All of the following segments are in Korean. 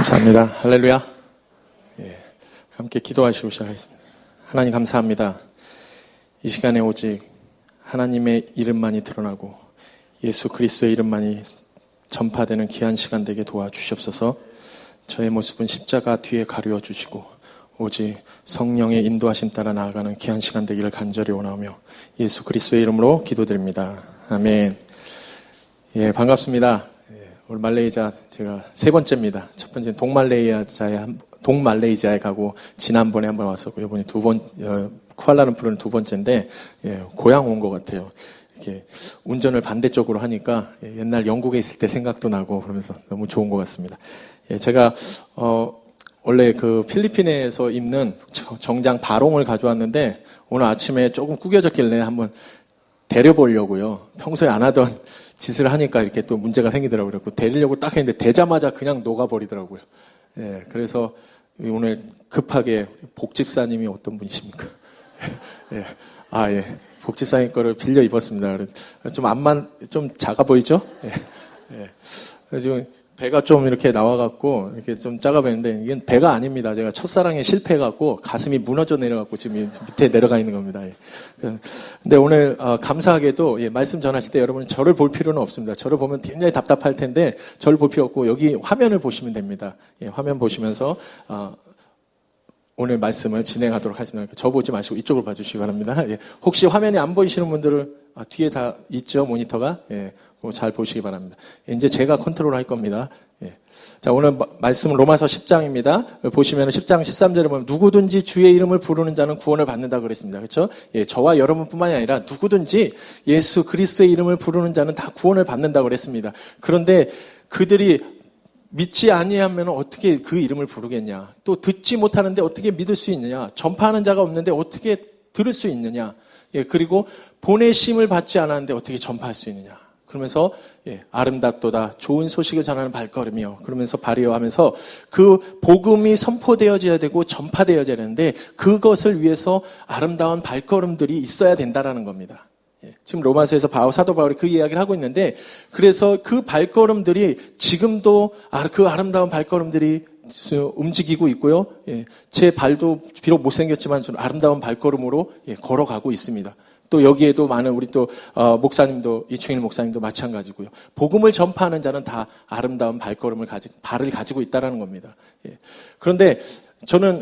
감사합니다. 할렐루야. 함께 기도하시고 시작하겠습니다. 하나님 감사합니다. 이 시간에 오직 하나님의 이름만이 드러나고 예수 그리스도의 이름만이 전파되는 귀한 시간 되게 도와주시옵소서. 저의 모습은 십자가 뒤에 가려 주시고 오직 성령의 인도하심 따라 나아가는 귀한 시간 되기를 간절히 원하며 예수 그리스도의 이름으로 기도드립니다. 아멘. 예, 반갑습니다. 오늘 말레이시아 제가 세 번째입니다. 첫 번째는 동말레이시아에 가고 지난번에 한번 왔었고 이번에 쿠알라룸푸르는 두 번째인데 고향 온 것 같아요. 이렇게 운전을 반대쪽으로 하니까 옛날 영국에 있을 때 생각도 나고 그러면서 너무 좋은 것 같습니다. 제가 원래 그 필리핀에서 입는 정장 바롱을 가져왔는데 오늘 아침에 조금 구겨졌길래 한번 데려보려고요. 평소에 안 하던 짓을 하니까 이렇게 또 문제가 생기더라고요. 그래서 데리려고 딱 했는데 되자마자 그냥 녹아버리더라고요. 그래서 오늘 급하게 복집사님이 어떤 분이십니까? 복집사님 거를 빌려 입었습니다. 좀 작아 보이죠? 그래서 배가 좀 이렇게 나와갖고 이렇게 좀 작아 보이는데 이건 배가 아닙니다. 제가 첫사랑에 실패해갖고 가슴이 무너져 내려갖고 지금 밑에 내려가 있는 겁니다. 근데 오늘 감사하게도 말씀 전하실 때 여러분 저를 볼 필요는 없습니다. 저를 보면 굉장히 답답할 텐데 저를 볼 필요 없고 여기 화면을 보시면 됩니다. 화면 보시면서 오늘 말씀을 진행하도록 하겠습니다. 저 보지 마시고 이쪽을 봐주시기 바랍니다. 혹시 화면이 안 보이시는 분들은 뒤에 다 있죠, 모니터가? 잘 보시기 바랍니다. 이제 제가 컨트롤 할 겁니다. 자, 오늘 말씀은 로마서 10장입니다. 보시면 10장 13절에 보면 누구든지 주의 이름을 부르는 자는 구원을 받는다 그랬습니다. 그렇죠? 저와 여러분뿐만이 아니라 누구든지 예수 그리스도의 이름을 부르는 자는 다 구원을 받는다 그랬습니다. 그런데 그들이 믿지 아니하면 어떻게 그 이름을 부르겠냐? 또 듣지 못하는데 어떻게 믿을 수 있느냐? 전파하는 자가 없는데 어떻게 들을 수 있느냐? 그리고 보내심을 받지 않았는데 어떻게 전파할 수 있느냐? 그러면서 아름답도다 좋은 소식을 전하는 발걸음이요. 그러면서 발이요 하면서 그 복음이 선포되어져야 되고 전파되어져야 되는데 그것을 위해서 아름다운 발걸음들이 있어야 된다라는 겁니다. 지금 로마서에서 사도 바울이 그 이야기를 하고 있는데 그래서 그 발걸음들이 지금도 그 아름다운 발걸음들이 움직이고 있고요. 제 발도 비록 못생겼지만 좀 아름다운 발걸음으로 걸어가고 있습니다. 또 여기에도 많은 우리 또 목사님도 이충일 목사님도 마찬가지고요. 복음을 전파하는 자는 다 아름다운 발걸음을 발을 가지고 있다라는 겁니다. 그런데 저는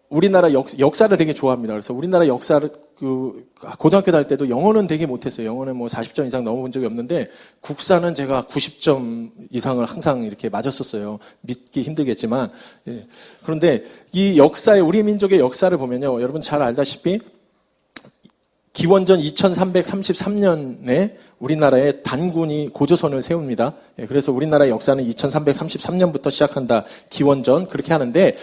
우리나라 역사를 되게 좋아합니다. 그래서 우리나라 역사를 고등학교 다닐 때도 영어는 되게 못했어요. 영어는 40점 이상 넘어본 적이 없는데 국사는 제가 90점 이상을 항상 이렇게 맞았었어요. 믿기 힘들겠지만 그런데 이 우리 민족의 역사를 보면요, 여러분 잘 알다시피 기원전 2333년에 우리나라에 단군이 고조선을 세웁니다. 그래서 우리나라의 역사는 2333년부터 시작한다. 기원전 그렇게 하는데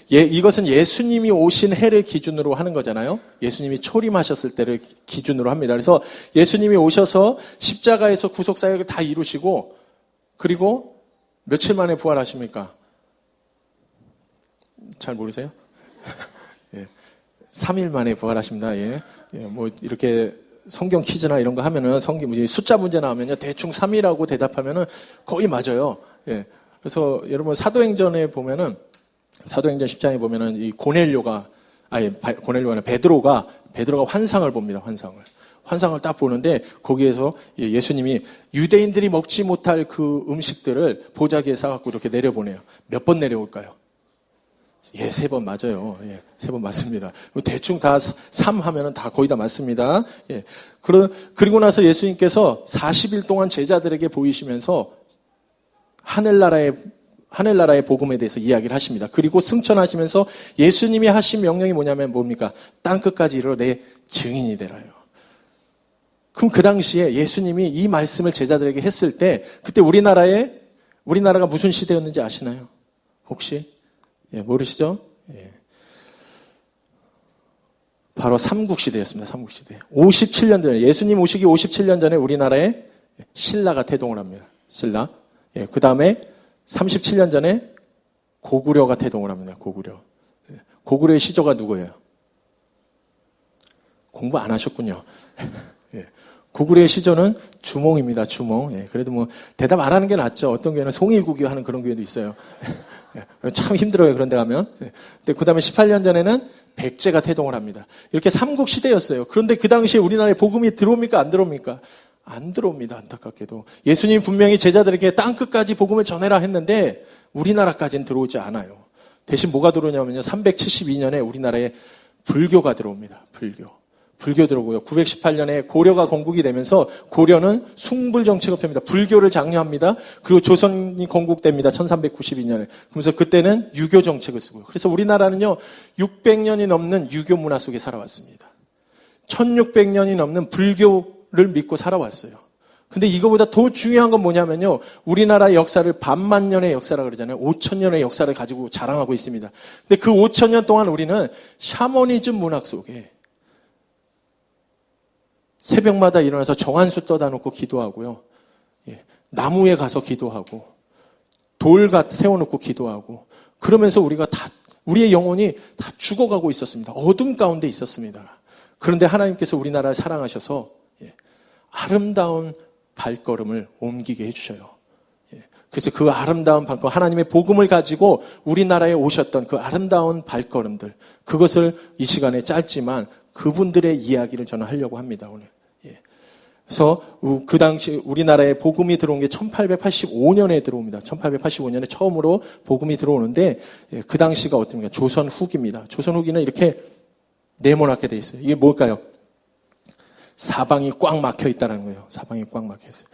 이것은 예수님이 오신 해를 기준으로 하는 거잖아요. 예수님이 초림하셨을 때를 기준으로 합니다. 그래서 예수님이 오셔서 십자가에서 구속사역을 다 이루시고 그리고 며칠 만에 부활하십니까? 잘 모르세요? 3일 만에 부활하십니다. 이렇게 성경 퀴즈나 이런 거 하면은 숫자 문제 나오면요, 대충 3이라고 대답하면은 거의 맞아요. 그래서 여러분 사도행전에 보면은, 사도행전 10장에 보면은 이 고넬료가 아니라 베드로가 환상을 봅니다, 환상을 딱 보는데 거기에서 예수님이 유대인들이 먹지 못할 그 음식들을 보자기에 싸갖고 이렇게 내려보내요. 몇 번 내려올까요? 3번 맞아요. 3번 맞습니다. 대충 다 3 하면은 다 거의 다 맞습니다. 그리고 나서 예수님께서 40일 동안 제자들에게 보이시면서 하늘나라의 복음에 대해서 이야기를 하십니다. 그리고 승천하시면서 예수님이 하신 명령이 뭐냐면 뭡니까? 땅끝까지 이르러 내 증인이 되라요. 그럼 그 당시에 예수님이 이 말씀을 제자들에게 했을 때 그때 우리나라가 무슨 시대였는지 아시나요? 혹시? 모르시죠? 바로 삼국시대였습니다. 삼국시대. 57년 전에, 예수님 오시기 57년 전에 우리나라에 신라가 태동을 합니다. 신라. 그 다음에 37년 전에 고구려가 태동을 합니다. 고구려. 고구려의 시조가 누구예요? 공부 안 하셨군요. 구글의 시조는 주몽입니다. 주몽. 예, 그래도 뭐 대답 안 하는 게 낫죠. 어떤 교회는 송일구교 하는 그런 교회도 있어요. 예, 참 힘들어요. 그런 데 가면. 예, 근데 그 다음에 18년 전에는 백제가 태동을 합니다. 이렇게 삼국 시대였어요. 그런데 그 당시에 우리나라에 복음이 들어옵니까? 안 들어옵니까? 안 들어옵니다. 안타깝게도. 예수님이 분명히 제자들에게 땅끝까지 복음을 전해라 했는데 우리나라까지는 들어오지 않아요. 대신 뭐가 들어오냐면요. 372년에 우리나라에 불교가 들어옵니다. 불교 들어오고요. 918년에 고려가 건국이 되면서 고려는 숭불 정책을 펴니다. 불교를 장려합니다. 그리고 조선이 건국됩니다. 1392년에. 그러면서 그때는 유교 정책을 쓰고요. 그래서 우리나라는요. 600년이 넘는 유교 문화 속에 살아왔습니다. 1600년이 넘는 불교를 믿고 살아왔어요. 근데 이거보다 더 중요한 건 뭐냐면요. 우리나라 역사를 반만년의 역사라고 그러잖아요. 5000년의 역사를 가지고 자랑하고 있습니다. 근데 그 5000년 동안 우리는 샤머니즘 문학 속에 새벽마다 일어나서 정한수 떠다 놓고 기도하고요. 예, 나무에 가서 기도하고 돌 세워놓고 기도하고 그러면서 우리의 영혼이 다 죽어가고 있었습니다. 어둠 가운데 있었습니다. 그런데 하나님께서 우리나라를 사랑하셔서 아름다운 발걸음을 옮기게 해주셔요. 그래서 그 아름다운 발걸음, 하나님의 복음을 가지고 우리나라에 오셨던 그 아름다운 발걸음들, 그것을 이 시간에 짧지만 그분들의 이야기를 저는 하려고 합니다, 오늘. 그래서 그 당시 우리나라에 복음이 들어온 게 1885년에 들어옵니다. 1885년에 처음으로 복음이 들어오는데 그 당시가 어떻습니까? 조선 후기입니다. 조선 후기는 이렇게 네모나게 돼 있어요. 이게 뭘까요? 사방이 꽉 막혀 있다는 거예요. 사방이 꽉 막혀 있어요.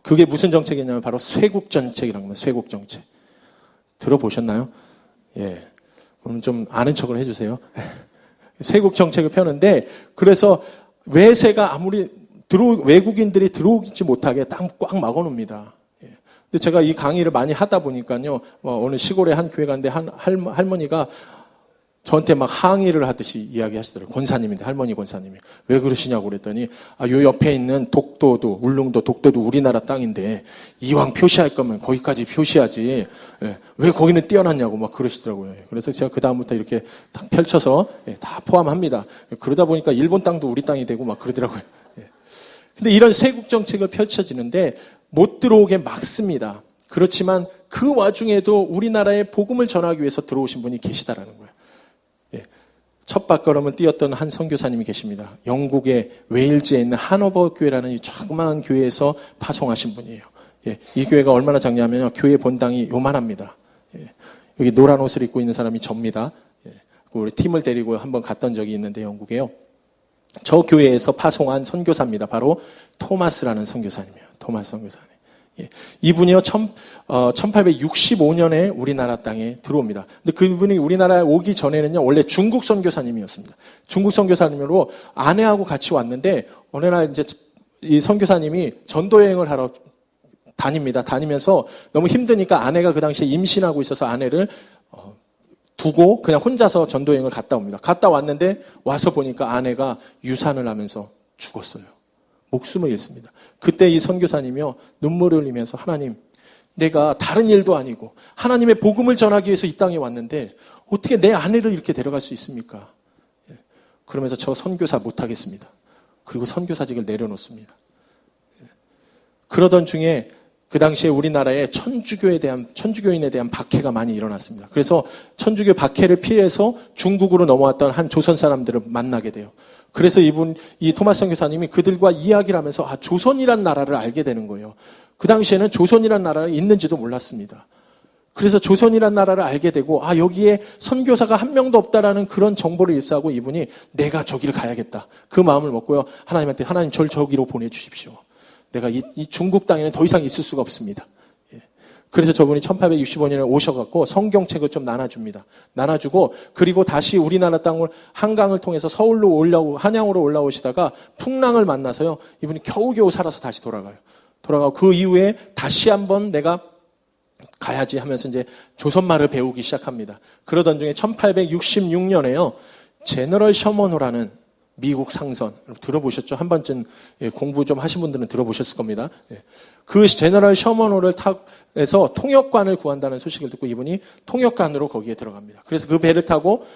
그게 무슨 정책이냐면 바로 쇄국 정책이라는 거예요. 쇄국 정책. 들어보셨나요? 예. 그럼 좀 아는 척을 해주세요. 쇄국 정책을 펴는데 그래서 외세가 아무리 외국인들이 들어오지 못하게 딱 꽉 막아놓습니다. 예. 근데 제가 이 강의를 많이 하다 보니까요, 어느 시골에 한 교회 갔는데 할머니가 저한테 막 항의를 하듯이 이야기하시더라고요. 권사님인데, 할머니 권사님이. 왜 그러시냐고 그랬더니, 요 옆에 있는 울릉도 독도도 우리나라 땅인데, 이왕 표시할 거면 거기까지 표시하지, 예, 왜 거기는 띄어놨냐고 막 그러시더라고요. 그래서 제가 그다음부터 이렇게 딱 펼쳐서, 다 포함합니다. 그러다 보니까 일본 땅도 우리 땅이 되고 막 그러더라고요. 예. 근데 이런 쇄국 정책을 펼쳐지는데, 못 들어오게 막습니다. 그렇지만 그 와중에도 우리나라에 복음을 전하기 위해서 들어오신 분이 계시다라는 거예요. 첫 발걸음을 띄었던 한 선교사님이 계십니다. 영국의 웨일즈에 있는 하노버 교회라는 이 조그마한 교회에서 파송하신 분이에요. 예, 이 교회가 얼마나 작냐면요. 교회 본당이 요만합니다. 예, 여기 노란 옷을 입고 있는 사람이 접니다. 예, 우리 팀을 데리고 한번 갔던 적이 있는데 영국에요. 저 교회에서 파송한 선교사입니다. 바로 토마스라는 선교사님이에요. 토마스 선교사님. 예, 이분이요, 1865년에 우리나라 땅에 들어옵니다. 근데 그분이 우리나라에 오기 전에는요, 원래 중국 선교사님이었습니다. 중국 선교사님으로 아내하고 같이 왔는데, 어느 날 이제 이 선교사님이 전도여행을 하러 다닙니다. 다니면서 너무 힘드니까 아내가 그 당시에 임신하고 있어서 아내를 두고 그냥 혼자서 전도여행을 갔다 옵니다. 갔다 왔는데 와서 보니까 아내가 유산을 하면서 죽었어요. 목숨을 잃습니다. 그때 이 선교사님이요, 눈물을 흘리면서 하나님, 내가 다른 일도 아니고 하나님의 복음을 전하기 위해서 이 땅에 왔는데 어떻게 내 아내를 이렇게 데려갈 수 있습니까? 그러면서 저 선교사 못하겠습니다. 그리고 선교사직을 내려놓습니다. 그러던 중에 그 당시에 우리나라에 천주교인에 대한 박해가 많이 일어났습니다. 그래서 천주교 박해를 피해서 중국으로 넘어왔던 한 조선 사람들을 만나게 돼요. 그래서 이 토마스 선교사님이 그들과 이야기를 하면서 조선이란 나라를 알게 되는 거예요. 그 당시에는 조선이란 나라가 있는지도 몰랐습니다. 그래서 조선이란 나라를 알게 되고 여기에 선교사가 한 명도 없다라는 그런 정보를 입수하고 이분이 내가 저기를 가야겠다. 그 마음을 먹고요. 하나님한테 하나님 절 저기로 보내주십시오. 내가 이 중국 땅에는 더 이상 있을 수가 없습니다. 그래서 저분이 1865년에 오셔갖고 성경책을 좀 나눠줍니다. 나눠주고 그리고 다시 우리나라 땅을 한강을 통해서 서울로 한양으로 올라오시다가 풍랑을 만나서요. 이분이 겨우겨우 살아서 다시 돌아가요. 돌아가고 그 이후에 다시 한번 내가 가야지 하면서 이제 조선말을 배우기 시작합니다. 그러던 중에 1866년에요. 제너럴 셔먼호라는 미국 상선 들어보셨죠? 한 번쯤 공부 좀 하신 분들은 들어보셨을 겁니다. 그 제너럴 셔먼호를 타서 통역관을 구한다는 소식을 듣고 이분이 통역관으로 거기에 들어갑니다. 그래서 그 배를 타고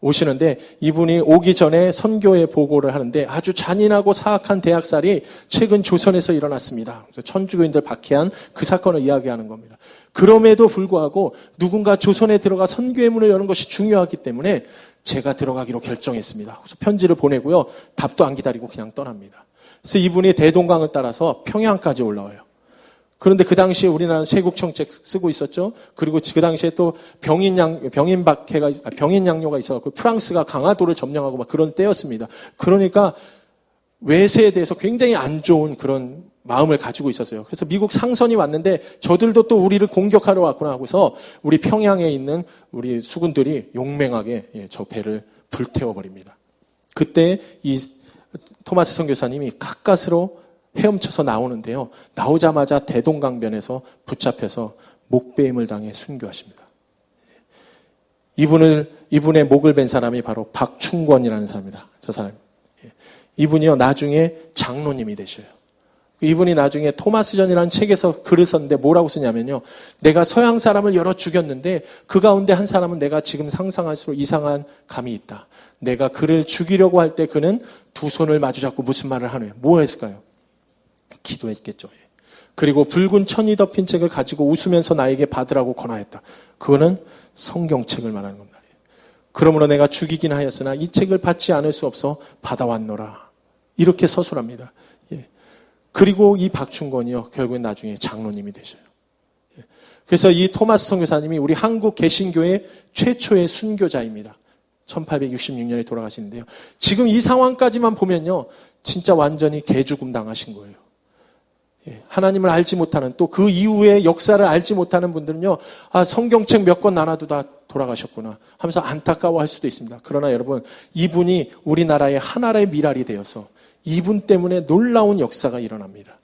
오시는데 이분이 오기 전에 선교회 보고를 하는데 아주 잔인하고 사악한 대학살이 최근 조선에서 일어났습니다. 그래서 천주교인들 박해한 그 사건을 이야기하는 겁니다. 그럼에도 불구하고 누군가 조선에 들어가 선교의 문을 여는 것이 중요하기 때문에 제가 들어가기로 결정했습니다. 그래서 편지를 보내고요. 답도 안 기다리고 그냥 떠납니다. 그래서 이분이 대동강을 따라서 평양까지 올라와요. 그런데 그 당시에 우리나라는 쇄국정책 쓰고 있었죠. 그리고 그 당시에 또 병인 양요가 있어서 프랑스가 강화도를 점령하고 막 그런 때였습니다. 그러니까 외세에 대해서 굉장히 안 좋은 그런 마음을 가지고 있었어요. 그래서 미국 상선이 왔는데 저들도 또 우리를 공격하러 왔구나 하고서 우리 평양에 있는 우리 수군들이 용맹하게 저 배를 불태워버립니다. 그때 이 토마스 선교사님이 가까스로 헤엄쳐서 나오는데요. 나오자마자 대동강변에서 붙잡혀서 목배임을 당해 순교하십니다. 이분의 목을 벤 사람이 바로 박충권이라는 사람입니다. 저 사람. 이분이요, 나중에 장로님이 되셔요. 이분이 나중에 토마스전이라는 책에서 글을 썼는데 뭐라고 쓰냐면요. 내가 서양 사람을 여러 죽였는데 그 가운데 한 사람은 내가 지금 상상할수록 이상한 감이 있다. 내가 그를 죽이려고 할 때 그는 두 손을 마주잡고 무슨 말을 하느냐. 뭐 했을까요? 기도했겠죠. 그리고 붉은 천이 덮인 책을 가지고 웃으면서 나에게 받으라고 권하였다. 그거는 성경책을 말하는 겁니다. 그러므로 내가 죽이긴 하였으나 이 책을 받지 않을 수 없어 받아왔노라. 이렇게 서술합니다. 그리고 이 박충권이요, 결국엔 나중에 장로님이 되셔요. 그래서 이 토마스 선교사님이 우리 한국 개신교의 최초의 순교자입니다. 1866년에 돌아가시는데요. 지금 이 상황까지만 보면요, 진짜 완전히 개죽음 당하신 거예요. 하나님을 알지 못하는, 또 그 이후의 역사를 알지 못하는 분들은요, 성경책 몇 권 나눠두다 돌아가셨구나 하면서 안타까워할 수도 있습니다. 그러나 여러분, 이분이 우리나라의 하나의 미랄이 되어서 이분 때문에 놀라운 역사가 일어납니다.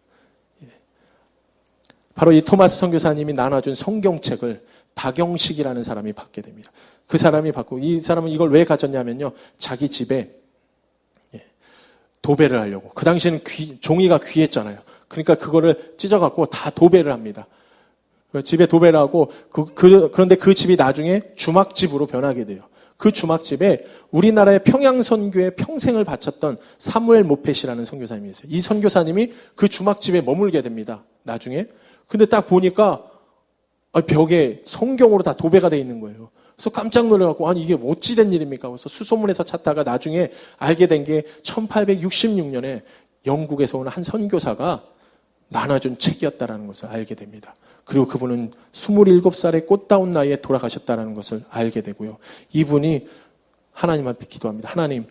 바로 이 토마스 선교사님이 나눠준 성경책을 박영식이라는 사람이 받게 됩니다. 그 사람이 받고, 이 사람은 이걸 왜 가졌냐면요, 자기 집에 도배를 하려고. 그 당시에는 종이가 귀했잖아요. 그러니까 그거를 찢어갖고 다 도배를 합니다. 집에 도배를 하고, 그런데 그 집이 나중에 주막집으로 변하게 돼요. 그 주막집에 우리나라의 평양선교에 평생을 바쳤던 사무엘 모펫이라는 선교사님이 있어요. 이 선교사님이 그 주막집에 머물게 됩니다. 나중에. 근데 딱 보니까 벽에 성경으로 다 도배가 돼 있는 거예요. 그래서 깜짝 놀라갖고, 아니 이게 어찌된 일입니까? 그래서 수소문에서 찾다가 나중에 알게 된 게 1866년에 영국에서 온 한 선교사가 나눠준 책이었다는 것을 알게 됩니다. 그리고 그분은 27살의 꽃다운 나이에 돌아가셨다는 것을 알게 되고요. 이분이 하나님 앞에 기도합니다. 하나님,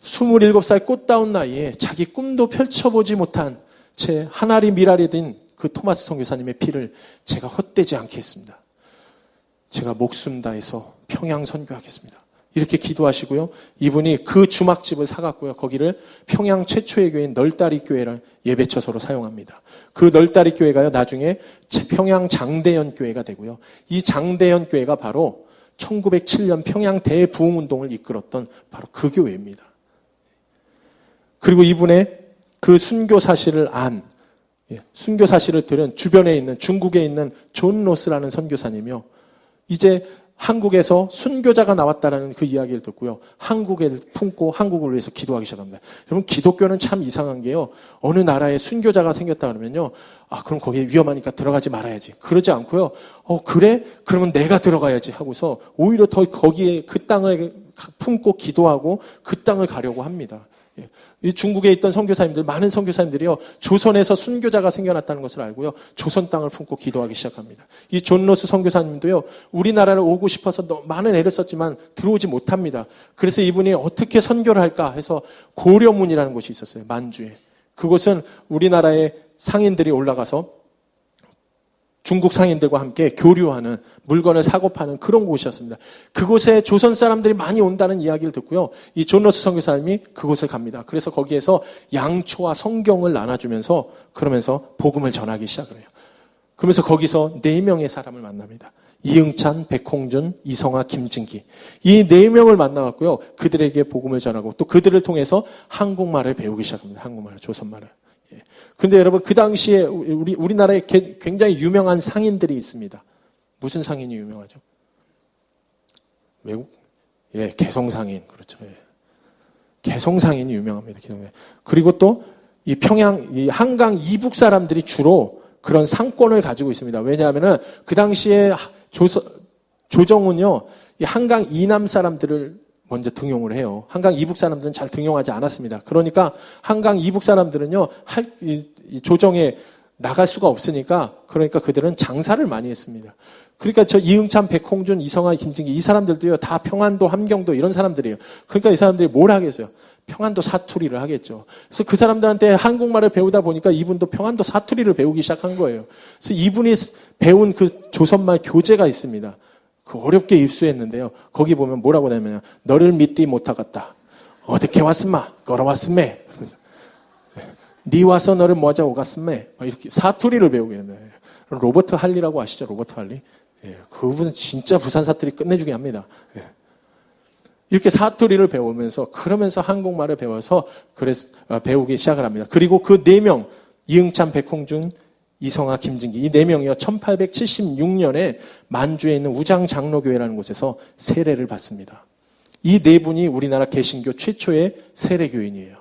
27살 꽃다운 나이에 자기 꿈도 펼쳐보지 못한 채 하나리 미랄이 된 그 토마스 선교사님의 피를 제가 헛되지 않겠습니다. 제가 목숨 다해서 평양 선교하겠습니다. 이렇게 기도하시고요. 이분이 그 주막집을 사갔고요. 거기를 평양 최초의 교회인 널다리 교회를 예배처소로 사용합니다. 그 널다리 교회가요, 나중에 평양 장대연 교회가 되고요. 이 장대연 교회가 바로 1907년 평양 대부흥운동을 이끌었던 바로 그 교회입니다. 그리고 이분의 그 순교 사실을 순교 사실을 들은 주변에 있는 중국에 있는 존 로스라는 선교사님이요, 이제 한국에서 순교자가 나왔다는 그 이야기를 듣고요, 한국에 품고 한국을 위해서 기도하기 시작합니다. 여러분, 기독교는 참 이상한 게요, 어느 나라에 순교자가 생겼다 그러면요, 그럼 거기에 위험하니까 들어가지 말아야지. 그러지 않고요, 그래? 그러면 내가 들어가야지 하고서 오히려 더 거기에 그 땅을 품고 기도하고 그 땅을 가려고 합니다. 이 중국에 있던 선교사님들, 많은 선교사님들이요, 조선에서 순교자가 생겨났다는 것을 알고요, 조선 땅을 품고 기도하기 시작합니다. 이 존 로스 선교사님도요, 우리나라를 오고 싶어서 많은 애를 썼지만 들어오지 못합니다. 그래서 이분이 어떻게 선교를 할까 해서 고려문이라는 곳이 있었어요. 만주에. 그곳은 우리나라의 상인들이 올라가서 중국 상인들과 함께 교류하는, 물건을 사고 파는 그런 곳이었습니다. 그곳에 조선 사람들이 많이 온다는 이야기를 듣고요, 이 존 로스 선교사님이 그곳을 갑니다. 그래서 거기에서 양초와 성경을 나눠주면서 그러면서 복음을 전하기 시작을 해요. 그러면서 거기서 4명의 사람을 만납니다. 이응찬, 백홍준, 이성아, 김진기. 이 4명을 만나갖고요, 그들에게 복음을 전하고 또 그들을 통해서 한국말을 배우기 시작합니다. 한국말을, 조선말을. 근데 여러분, 그 당시에 우리나라에 굉장히 유명한 상인들이 있습니다. 무슨 상인이 유명하죠? 외국? 예, 개성상인. 그렇죠. 예. 개성상인이 유명합니다. 개성상인. 그리고 또 이 평양, 이 한강 이북 사람들이 주로 그런 상권을 가지고 있습니다. 왜냐하면은 그 당시에 조정은요, 이 한강 이남 사람들을 먼저 등용을 해요. 한강 이북 사람들은 잘 등용하지 않았습니다. 그러니까 한강 이북 사람들은요, 이 조정에 나갈 수가 없으니까, 그러니까 그들은 장사를 많이 했습니다. 그러니까 저 이응찬, 백홍준, 이성화, 김진기 이 사람들도요, 다 평안도, 함경도 이런 사람들이에요. 그러니까 이 사람들이 뭘 하겠어요? 평안도 사투리를 하겠죠. 그래서 그 사람들한테 한국말을 배우다 보니까 이분도 평안도 사투리를 배우기 시작한 거예요. 그래서 이분이 배운 그 조선말 교재가 있습니다. 그 어렵게 입수했는데요. 거기 보면 뭐라고 하냐면, 너를 믿디 못하겠다. 어떻게 왔음마? 걸어왔음매. 니 와서 너를 뭐하자 오갔음매. 이렇게 사투리를 배우게 됩니다. 로버트 할리라고 아시죠? 로버트 할리. 예, 그분은 진짜 부산 사투리 끝내주게 합니다. 예. 이렇게 사투리를 배우면서, 그러면서 한국말을 배워서 배우기 시작을 합니다. 그리고 그 4명, 이응찬, 백홍준, 이성화, 김진기, 이 4명이요, 1876년에 만주에 있는 우장장로교회라는 곳에서 세례를 받습니다. 이 4분이 우리나라 개신교 최초의 세례교인이에요.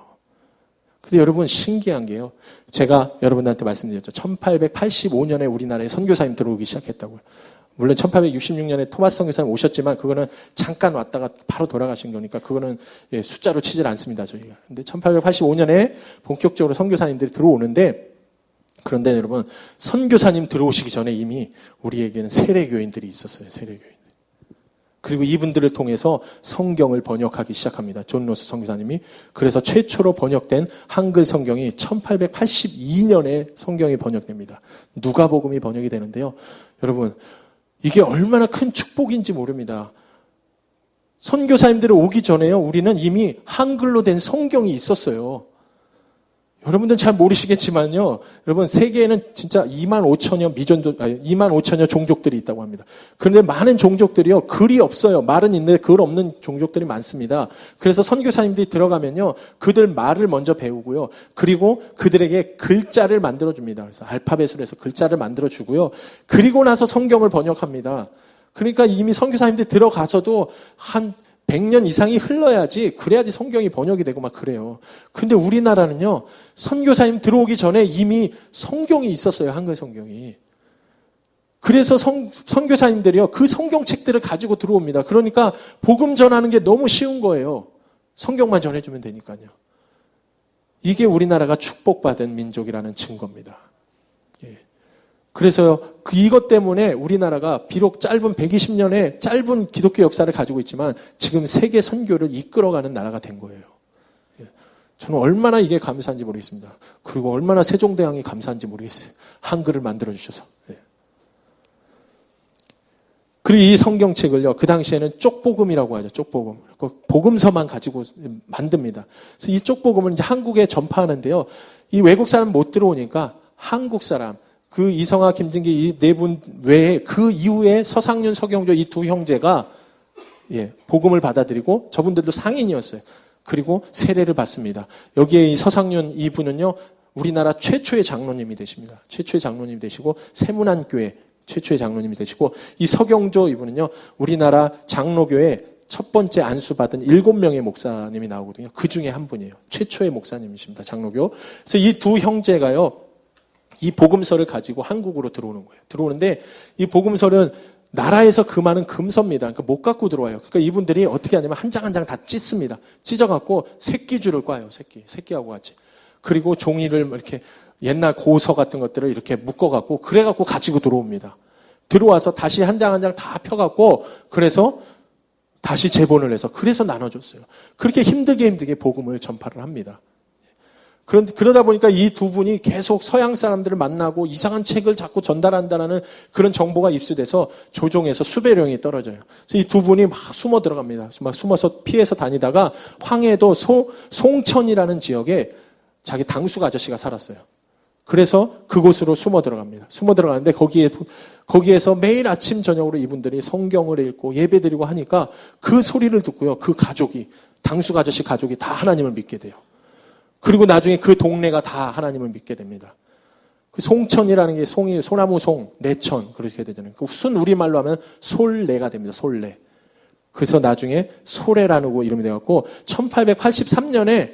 근데 여러분, 신기한 게요. 제가 여러분들한테 말씀드렸죠. 1885년에 우리나라에 선교사님 들어오기 시작했다고요. 물론 1866년에 토마스 선교사님 오셨지만 그거는 잠깐 왔다가 바로 돌아가신 거니까 그거는 숫자로 치질 않습니다, 저희가. 근데 1885년에 본격적으로 선교사님들이 들어오는데, 그런데 여러분, 선교사님 들어오시기 전에 이미 우리에게는 세례교인들이 있었어요, 세례교인. 그리고 이분들을 통해서 성경을 번역하기 시작합니다. 존 로스 선교사님이. 그래서 최초로 번역된 한글 성경이 1882년에 성경이 번역됩니다. 누가복음이 번역이 되는데요. 여러분, 이게 얼마나 큰 축복인지 모릅니다. 선교사님들이 오기 전에요, 우리는 이미 한글로 된 성경이 있었어요. 여러분들은 잘 모르시겠지만요, 여러분, 세계에는 진짜 2만 5천여 종족들이 있다고 합니다. 그런데 많은 종족들이요, 글이 없어요. 말은 있는데 글 없는 종족들이 많습니다. 그래서 선교사님들이 들어가면요, 그들 말을 먼저 배우고요, 그리고 그들에게 글자를 만들어줍니다. 그래서 알파벳으로 해서 글자를 만들어주고요, 그리고 나서 성경을 번역합니다. 그러니까 이미 선교사님들이 들어가서도 한 100년 이상이 흘러야지, 그래야지 성경이 번역이 되고 막 그래요. 근데 우리나라는요, 선교사님 들어오기 전에 이미 성경이 있었어요, 한글 성경이. 그래서 선교사님들이요, 그 성경책들을 가지고 들어옵니다. 그러니까 복음 전하는 게 너무 쉬운 거예요. 성경만 전해주면 되니까요. 이게 우리나라가 축복받은 민족이라는 증거입니다. 그래서 이것 때문에 우리나라가 비록 짧은 120년의 짧은 기독교 역사를 가지고 있지만 지금 세계 선교를 이끌어가는 나라가 된 거예요. 저는 얼마나 이게 감사한지 모르겠습니다. 그리고 얼마나 세종대왕이 감사한지 모르겠어요. 한글을 만들어주셔서. 그리고 이 성경책을요, 그 당시에는 쪽복음이라고 하죠. 쪽복음. 복음서만 가지고 만듭니다. 그래서 이 쪽복음을 이제 한국에 전파하는데요, 이 외국 사람 못 들어오니까 한국 사람, 그 이성화, 김진기 이 4분 외에 그 이후에 서상윤, 서경조 이 2 형제가 복음을 받아들이고, 저분들도 상인이었어요. 그리고 세례를 받습니다. 여기에 이 서상윤 이분은요, 우리나라 최초의 장로님이 되십니다. 최초의 장로님이 되시고, 세문안교회 최초의 장로님이 되시고, 이 서경조 이분은요, 우리나라 장로교회 첫 번째 안수받은 7명의 목사님이 나오거든요. 그 중에 한 분이에요. 최초의 목사님이십니다, 장로교. 그래서 이 2 형제가요, 이 복음서를 가지고 한국으로 들어오는 거예요. 들어오는데 이 복음서는 나라에서 그 많은 금서입니다. 그러니까 못 갖고 들어와요. 그러니까 이분들이 어떻게 하냐면 한 장 한 장 다 찢습니다. 찢어갖고 새끼줄을 꽈요. 새끼하고 같이. 그리고 종이를 이렇게 옛날 고서 같은 것들을 이렇게 묶어갖고 그래갖고 가지고 들어옵니다. 들어와서 다시 한 장 한 장 다 펴갖고 그래서 다시 재본을 해서 그래서 나눠줬어요. 그렇게 힘들게 복음을 전파를 합니다. 그러다 보니까 이 2분이 계속 서양 사람들을 만나고 이상한 책을 자꾸 전달한다는 그런 정보가 입수돼서 조종에서 수배령이 떨어져요. 그래서 이 2분이 막 숨어 들어갑니다. 막 숨어서 피해서 다니다가 황해도 송천이라는 지역에 자기 당숙 아저씨가 살았어요. 그래서 그곳으로 숨어 들어갑니다. 숨어 들어가는데 거기에서 매일 아침 저녁으로 이분들이 성경을 읽고 예배드리고 하니까 그 소리를 듣고요, 그 가족이, 당숙 아저씨 가족이 다 하나님을 믿게 돼요. 그리고 나중에 그 동네가 다 하나님을 믿게 됩니다. 그 송천이라는 게 소나무 송, 내천, 그렇게 되잖아요. 순 우리말로 하면 솔내가 됩니다. 솔내. 그래서 나중에 소래라는 이름이 되었고 1883년에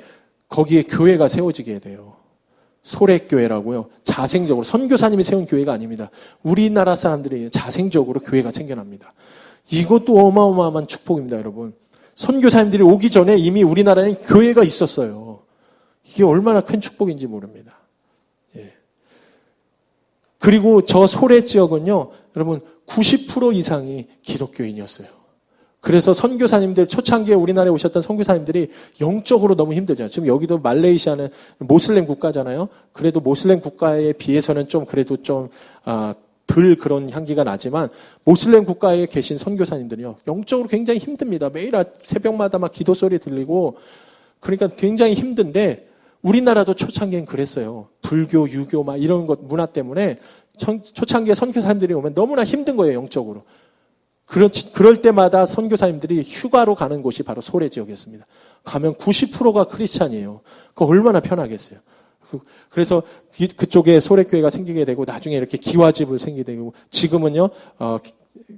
거기에 교회가 세워지게 돼요. 소래교회라고요. 자생적으로 선교사님이 세운 교회가 아닙니다. 우리나라 사람들이 자생적으로 교회가 생겨납니다. 이것도 어마어마한 축복입니다, 여러분. 선교사님들이 오기 전에 이미 우리나라에는 교회가 있었어요. 이게 얼마나 큰 축복인지 모릅니다. 예. 그리고 저 소래 지역은요, 여러분 90% 이상이 기독교인이었어요. 그래서 선교사님들, 초창기에 우리나라에 오셨던 선교사님들이 영적으로 너무 힘들잖아요. 지금 여기도 말레이시아는 모슬렘 국가잖아요. 그래도 모슬렘 국가에 비해서는 좀 그래도 좀 덜 그런 향기가 나지만 모슬렘 국가에 계신 선교사님들이요, 영적으로 굉장히 힘듭니다. 매일 새벽마다 막 기도 소리 들리고, 그러니까 굉장히 힘든데 우리나라도 초창기엔 그랬어요. 불교, 유교 막 이런 것 문화 때문에 초창기에 선교사님들이 오면 너무나 힘든 거예요, 영적으로. 그럴 때마다 선교사님들이 휴가로 가는 곳이 바로 소래 지역이었습니다. 가면 90%가 크리스찬이에요. 그거 얼마나 편하겠어요. 그래서 그쪽에 소래교회가 생기게 되고 나중에 이렇게 기와집을 생기게 되고 지금은요,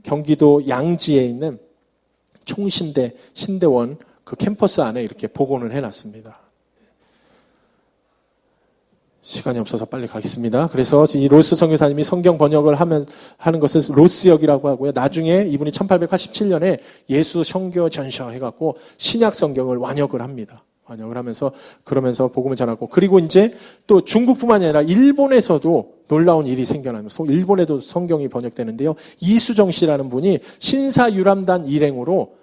경기도 양지에 있는 총신대, 신대원 그 캠퍼스 안에 이렇게 복원을 해놨습니다. 시간이 없어서 빨리 가겠습니다. 그래서 이 로스 선교사님이 성경 번역을 하는 것을 로스역이라고 하고요. 나중에 이분이 1887년에 예수 성교 전서 해갖고 신약 성경을 완역을 합니다. 완역을 하면서 그러면서 복음을 전하고, 그리고 이제 또 중국뿐만이 아니라 일본에서도 놀라운 일이 생겨나면서 일본에도 성경이 번역되는데요. 이수정 씨라는 분이 신사유람단 일행으로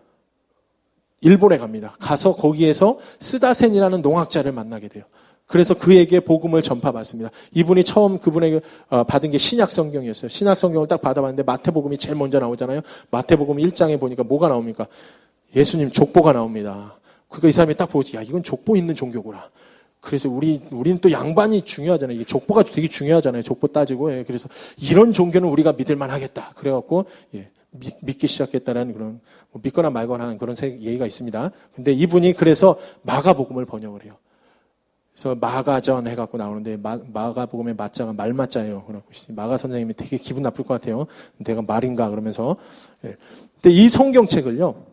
일본에 갑니다. 가서 거기에서 스다센이라는 농학자를 만나게 돼요. 그래서 그에게 복음을 전파받습니다. 이분이 처음 그분에게 받은 게 신약 성경이었어요. 신약 성경을 딱 받아봤는데 마태복음이 제일 먼저 나오잖아요. 마태복음 1장에 보니까 뭐가 나옵니까? 예수님 족보가 나옵니다. 그러니까 이 사람이 딱 보지, 야, 이건 족보 있는 종교구나. 그래서 우리는 또 양반이 중요하잖아요. 이게 족보가 되게 중요하잖아요. 족보 따지고. 예. 그래서 이런 종교는 우리가 믿을만 하겠다. 그래갖고, 예, 믿기 시작했다는 그런, 믿거나 말거나 하는 그런 예의가 있습니다. 근데 이분이 그래서 마가복음을 번역을 해요. 그래서 마가전 해갖고 나오는데, 마가복음의 마자가 말마자예요. 마가 선생님이 되게 기분 나쁠 것 같아요. 내가 말인가? 그러면서. 예. 근데 이 성경책을요,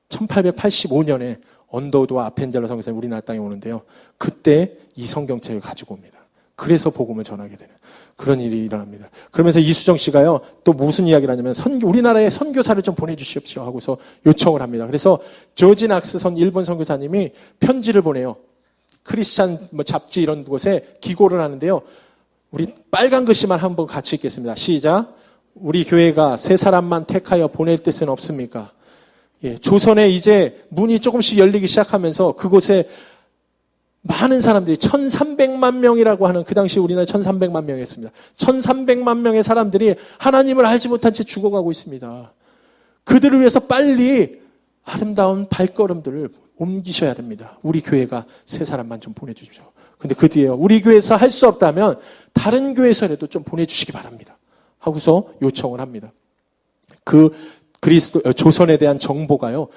1885년에 언더우드와 아펜젤러 선교사님이 우리나라 땅에 오는데요. 그때 이 성경책을 가지고 옵니다. 그래서 복음을 전하게 되는 그런 일이 일어납니다. 그러면서 이수정 씨가요, 또 무슨 이야기를 하냐면, 우리나라에 선교사를 좀 보내주십시오 하고서 요청을 합니다. 그래서 조지 낙스 일본 선교사님이 편지를 보내요. 크리스찬 잡지 이런 곳에 기고를 하는데요. 우리 빨간 글씨만 한번 같이 읽겠습니다. 시작. 우리 교회가 세 사람만 택하여 보낼 뜻은 없습니까? 예, 조선에 이제 문이 조금씩 열리기 시작하면서 그곳에 많은 사람들이 1300만 명이라고 하는, 그 당시 우리나라에 1300만 명이었습니다. 1300만 명의 사람들이 하나님을 알지 못한 채 죽어가고 있습니다. 그들을 위해서 빨리 아름다운 발걸음들을 옮기셔야 됩니다. 우리 교회가 세 사람만 좀 보내주십시오. 근데 그 뒤에요, 우리 교회에서 할 수 없다면 다른 교회에서라도 좀 보내주시기 바랍니다 하고서 요청을 합니다. 조선에 대한 정보가요,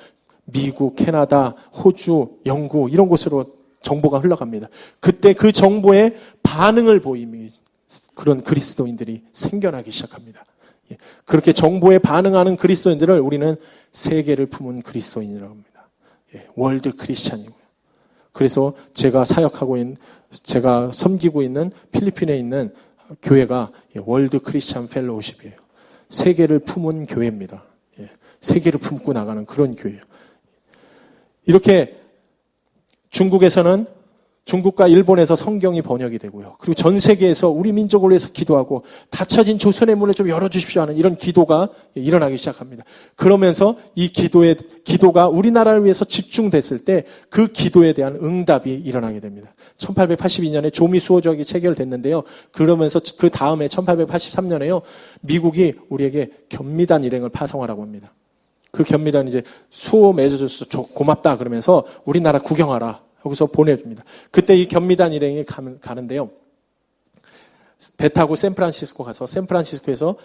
미국, 캐나다, 호주, 영국 이런 곳으로 정보가 흘러갑니다. 그때 그 정보에 반응을 보이며 그런 그리스도인들이 생겨나기 시작합니다. 그렇게 정보에 반응하는 그리스도인들을 우리는 세계를 품은 그리스도인이라고 합니다. 월드 크리스찬이고요. 그래서 제가 제가 섬기고 있는 필리핀에 있는 교회가 월드 크리스찬 펠로우십이에요. 세계를 품은 교회입니다. 세계를 품고 나가는 그런 교회예요. 이렇게 중국과 일본에서 성경이 번역이 되고요. 그리고 전 세계에서 우리 민족을 위해서 기도하고 닫혀진 조선의 문을 좀 열어주십시오 하는 이런 기도가 일어나기 시작합니다. 그러면서 이 기도가 우리나라를 위해서 집중됐을 때 그 기도에 대한 응답이 일어나게 됩니다. 1882년에 조미 수호적이 체결됐는데요. 그러면서 그 다음에 1883년에요. 미국이 우리에게 견미단 일행을 파송하라고 합니다. 그 견미단 이제 수호 맺어줘서 고맙다 그러면서 우리나라 구경하라. 여기서 보내줍니다. 그때 이 견미단 일행이 가는데요. 배 타고 샌프란시스코 가서 샌프란시스코에서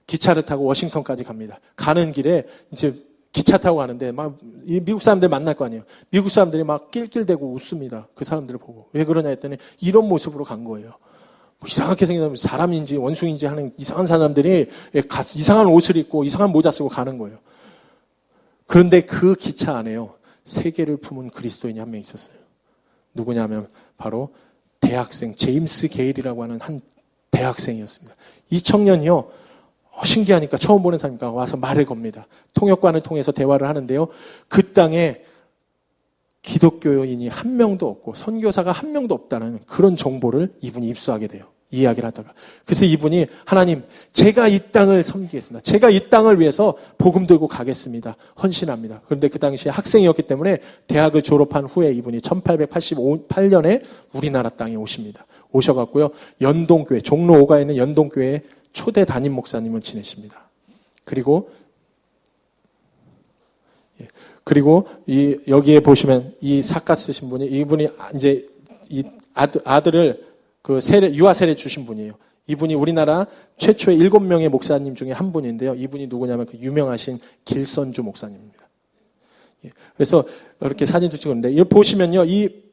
기차를 타고 워싱턴까지 갑니다. 가는 길에 이제 기차 타고 가는데 막 미국 사람들 만날 거 아니에요. 미국 사람들이 막 낄낄대고 웃습니다. 그 사람들을 보고. 왜 그러냐 했더니 이런 모습으로 간 거예요. 뭐 이상하게 생긴 사람인지 원숭인지 하는 이상한 사람들이 이상한 옷을 입고 이상한 모자 쓰고 가는 거예요. 그런데 그 기차 안에요, 세계를 품은 그리스도인이 한 명 있었어요. 누구냐면 바로 대학생 제임스 게일이라고 하는 한 대학생이었습니다. 이 청년이요, 신기하니까 처음 보는 사람이니까 와서 말을 겁니다. 통역관을 통해서 대화를 하는데요, 그 땅에 기독교인이 한 명도 없고 선교사가 한 명도 없다는 그런 정보를 이분이 입수하게 돼요. 이야기를 하다가. 그래서 이분이, 하나님, 제가 이 땅을 섬기겠습니다. 제가 이 땅을 위해서 복음 들고 가겠습니다. 헌신합니다. 그런데 그 당시에 학생이었기 때문에 대학을 졸업한 후에 이분이 1888년에 우리나라 땅에 오십니다. 오셔갖고요, 연동교회, 종로 5가에 있는 연동교회의 초대 담임 목사님을 지내십니다. 그리고 여기에 보시면 이 사카 쓰신 분이, 이분이 이제 이 아들을 유아 세례 주신 분이에요. 이분이 우리나라 최초의 7명의 목사님 중에 한 분인데요. 이분이 누구냐면 그 유명하신 길선주 목사님입니다. 그래서 이렇게 사진도 찍었는데, 여기 보시면요, 이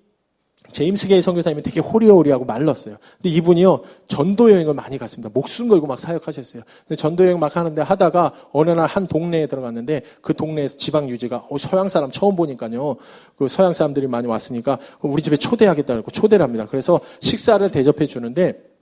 제임스 게이 선교사님이 되게 호리호리하고 말랐어요. 근데 이분이요, 전도 여행을 많이 갔습니다. 목숨 걸고 막 사역하셨어요. 근데 전도 여행 막 하는데 하다가 어느 날 한 동네에 들어갔는데, 그 동네에서 지방 유지가 서양 사람 처음 보니까요, 그 서양 사람들이 많이 왔으니까 우리 집에 초대하겠다고 초대를 합니다. 그래서 식사를 대접해 주는데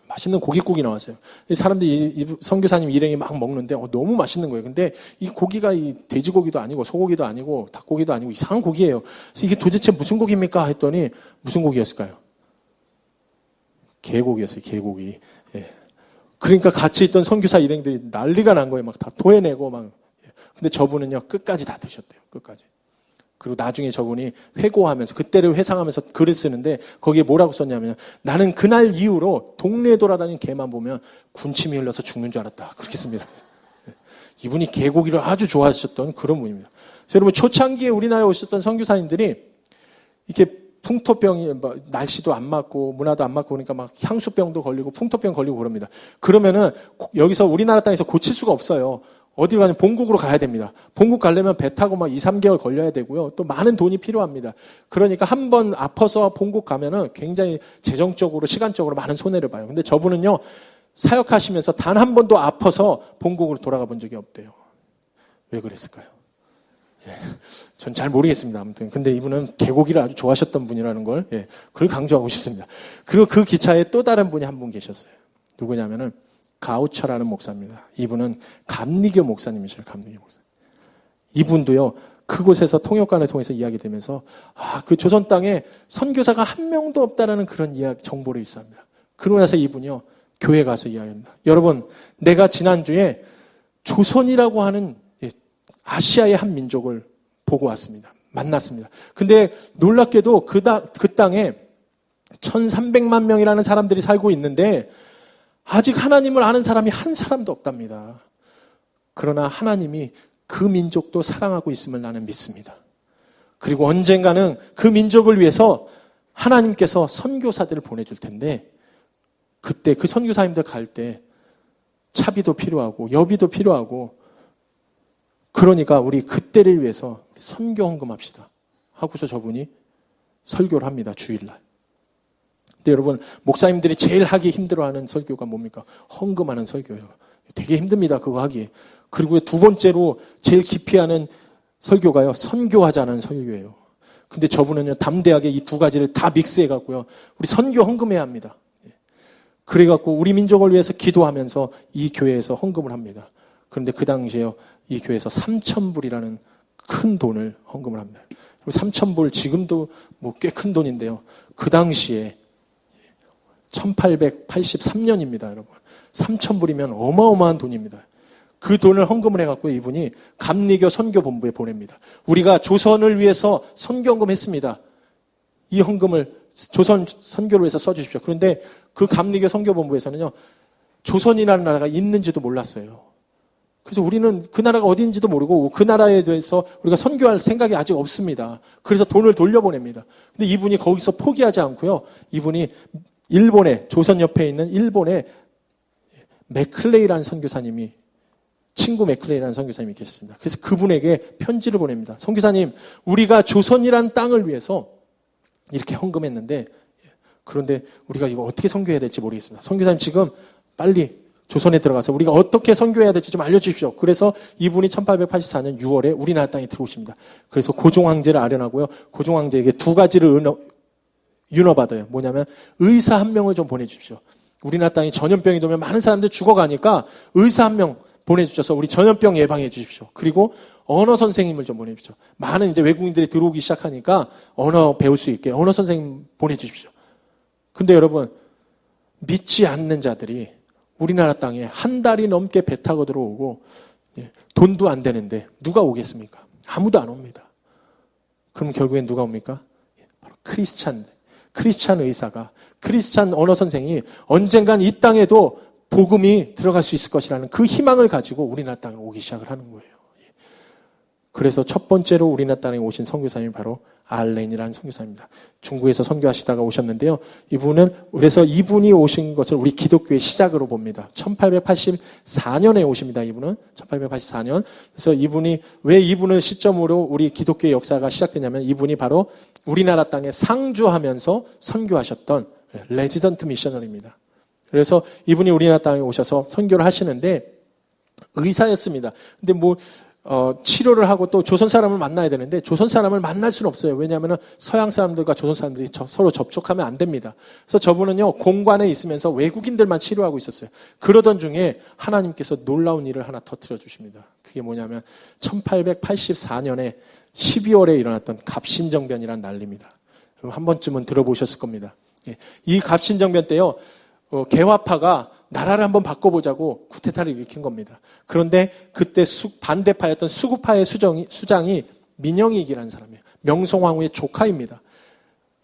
맛있는 고깃국이 나왔어요. 사람들이 이 선교사님 일행이 막 먹는데 너무 맛있는 거예요. 근데 이 고기가 이 돼지고기도 아니고 소고기도 아니고 닭고기도 아니고 이상한 고기예요. 그래서 이게 도대체 무슨 고기입니까? 했더니 무슨 고기였을까요? 개고기였어요. 개고기. 예. 그러니까 같이 있던 선교사 일행들이 난리가 난 거예요. 막 다 토해내고 막. 근데 저분은요, 끝까지 다 드셨대요. 끝까지. 그리고 나중에 저분이 회고하면서, 그때를 회상하면서 글을 쓰는데, 거기에 뭐라고 썼냐면, 나는 그날 이후로 동네에 돌아다니는 개만 보면 군침이 흘러서 죽는 줄 알았다. 그렇게 씁니다. 이분이 개고기를 아주 좋아하셨던 그런 분입니다. 그래서 여러분, 초창기에 우리나라에 오셨던 선교사님들이 이렇게 풍토병이, 날씨도 안 맞고 문화도 안 맞고 그러니까 막 향수병도 걸리고 풍토병 걸리고 그럽니다. 그러면은 여기서 우리나라 땅에서 고칠 수가 없어요. 어디로 가냐면 본국으로 가야 됩니다. 본국 가려면 배 타고 막 2, 3개월 걸려야 되고요. 또 많은 돈이 필요합니다. 그러니까 한 번 아파서 본국 가면은 굉장히 재정적으로, 시간적으로 많은 손해를 봐요. 근데 저분은요, 사역하시면서 단 한 번도 아파서 본국으로 돌아가 본 적이 없대요. 왜 그랬을까요? 예, 전 잘 모르겠습니다. 아무튼. 근데 이분은 개고기를 아주 좋아하셨던 분이라는 걸, 그걸 강조하고 싶습니다. 그리고 그 기차에 또 다른 분이 한 분 계셨어요. 누구냐면은 가우처라는 목사입니다. 이분은 감리교 목사님이셔요. 감리교 목사. 이분도요, 그곳에서 통역관을 통해서 이야기되면서, 그 조선 땅에 선교사가 한 명도 없다라는 그런 정보를 입수합니다. 그러고 나서 이분이요, 교회 가서 이야기합니다. 여러분, 내가 지난주에 조선이라고 하는 아시아의 한 민족을 보고 왔습니다. 만났습니다. 근데 놀랍게도 그 땅에 1300만 명이라는 사람들이 살고 있는데, 아직 하나님을 아는 사람이 한 사람도 없답니다. 그러나 하나님이 그 민족도 사랑하고 있음을 나는 믿습니다. 그리고 언젠가는 그 민족을 위해서 하나님께서 선교사들을 보내줄 텐데, 그때 그 선교사님들 갈 때 차비도 필요하고 여비도 필요하고, 그러니까 우리 그때를 위해서 선교 헌금합시다 하고서 저분이 설교를 합니다. 주일날. 근데 여러분, 목사님들이 제일 하기 힘들어하는 설교가 뭡니까? 헌금하는 설교예요. 되게 힘듭니다. 그거 하기. 그리고 두 번째로 제일 기피하는 설교가요, 선교하자는 설교예요. 근데 저분은요, 담대하게 이 두 가지를 다 믹스해갖고요, 우리 선교 헌금해야 합니다. 그래갖고 우리 민족을 위해서 기도하면서 이 교회에서 헌금을 합니다. 그런데 그 당시에요, 이 교회에서 3,000불이라는 큰 돈을 헌금을 합니다. 3,000불, 지금도 뭐 꽤 큰 돈인데요, 그 당시에 1883년입니다, 여러분. 3,000불이면 어마어마한 돈입니다. 그 돈을 헌금을 해갖고 이분이 감리교 선교본부에 보냅니다. 우리가 조선을 위해서 선교헌금 했습니다. 이 헌금을 조선 선교를 위해서 써주십시오. 그런데 그 감리교 선교본부에서는요, 조선이라는 나라가 있는지도 몰랐어요. 그래서 우리는 그 나라가 어디인지도 모르고 그 나라에 대해서 우리가 선교할 생각이 아직 없습니다. 그래서 돈을 돌려보냅니다. 근데 이분이 거기서 포기하지 않고요, 이분이 일본에, 조선 옆에 있는 일본에 맥클레이라는 선교사님이, 친구 맥클레이라는 선교사님이 계셨습니다. 그래서 그분에게 편지를 보냅니다. 선교사님, 우리가 조선이라는 땅을 위해서 이렇게 헌금했는데, 그런데 우리가 이거 어떻게 선교해야 될지 모르겠습니다. 선교사님, 지금 빨리 조선에 들어가서 우리가 어떻게 선교해야 될지 좀 알려주십시오. 그래서 이분이 1884년 6월에 우리나라 땅에 들어오십니다. 그래서 고종황제를 아련하고요. 고종황제에게 두 가지를 윤허받아요. 뭐냐면 의사 한 명을 좀 보내주십시오. 우리나라 땅에 전염병이 돌면 많은 사람들 죽어가니까 의사 한 명 보내주셔서 우리 전염병 예방해 주십시오. 그리고 언어 선생님을 좀 보내주십시오. 많은 이제 외국인들이 들어오기 시작하니까 언어 배울 수 있게 언어 선생님 보내주십시오. 근데 여러분, 믿지 않는 자들이 우리나라 땅에 한 달이 넘게 배 타고 들어오고 돈도 안 되는데 누가 오겠습니까? 아무도 안 옵니다. 그럼 결국엔 누가 옵니까? 바로 크리스찬 의사가, 크리스찬 언어 선생이 언젠간 이 땅에도 복음이 들어갈 수 있을 것이라는 그 희망을 가지고 우리나라 땅에 오기 시작을 하는 거예요. 그래서 첫 번째로 우리나라 땅에 오신 선교사님이 바로 알렌이라는 선교사입니다. 중국에서 선교하시다가 오셨는데요. 그래서 이분이 오신 것을 우리 기독교의 시작으로 봅니다. 1884년에 오십니다. 이분은 1884년. 그래서 왜 이분을 시점으로 우리 기독교의 역사가 시작되냐면 이분이 바로 우리나라 땅에 상주하면서 선교하셨던 레지던트 미셔널입니다. 그래서 이분이 우리나라 땅에 오셔서 선교를 하시는데 의사였습니다. 근데 치료를 하고 또 조선 사람을 만나야 되는데 조선 사람을 만날 수는 없어요. 왜냐하면 서양 사람들과 조선 사람들이 서로 접촉하면 안 됩니다. 그래서 저분은요, 공관에 있으면서 외국인들만 치료하고 있었어요. 그러던 중에 하나님께서 놀라운 일을 하나 터뜨려 주십니다. 그게 뭐냐면 1884년에 12월에 일어났던 갑신정변이라는 난리입니다. 한 번쯤은 들어보셨을 겁니다. 이 갑신정변 때요, 개화파가 나라를 한번 바꿔보자고 쿠데타를 일으킨 겁니다. 그런데 그때 반대파였던 수구파의 수장이 민영익이라는 사람이에요. 명성황후의 조카입니다.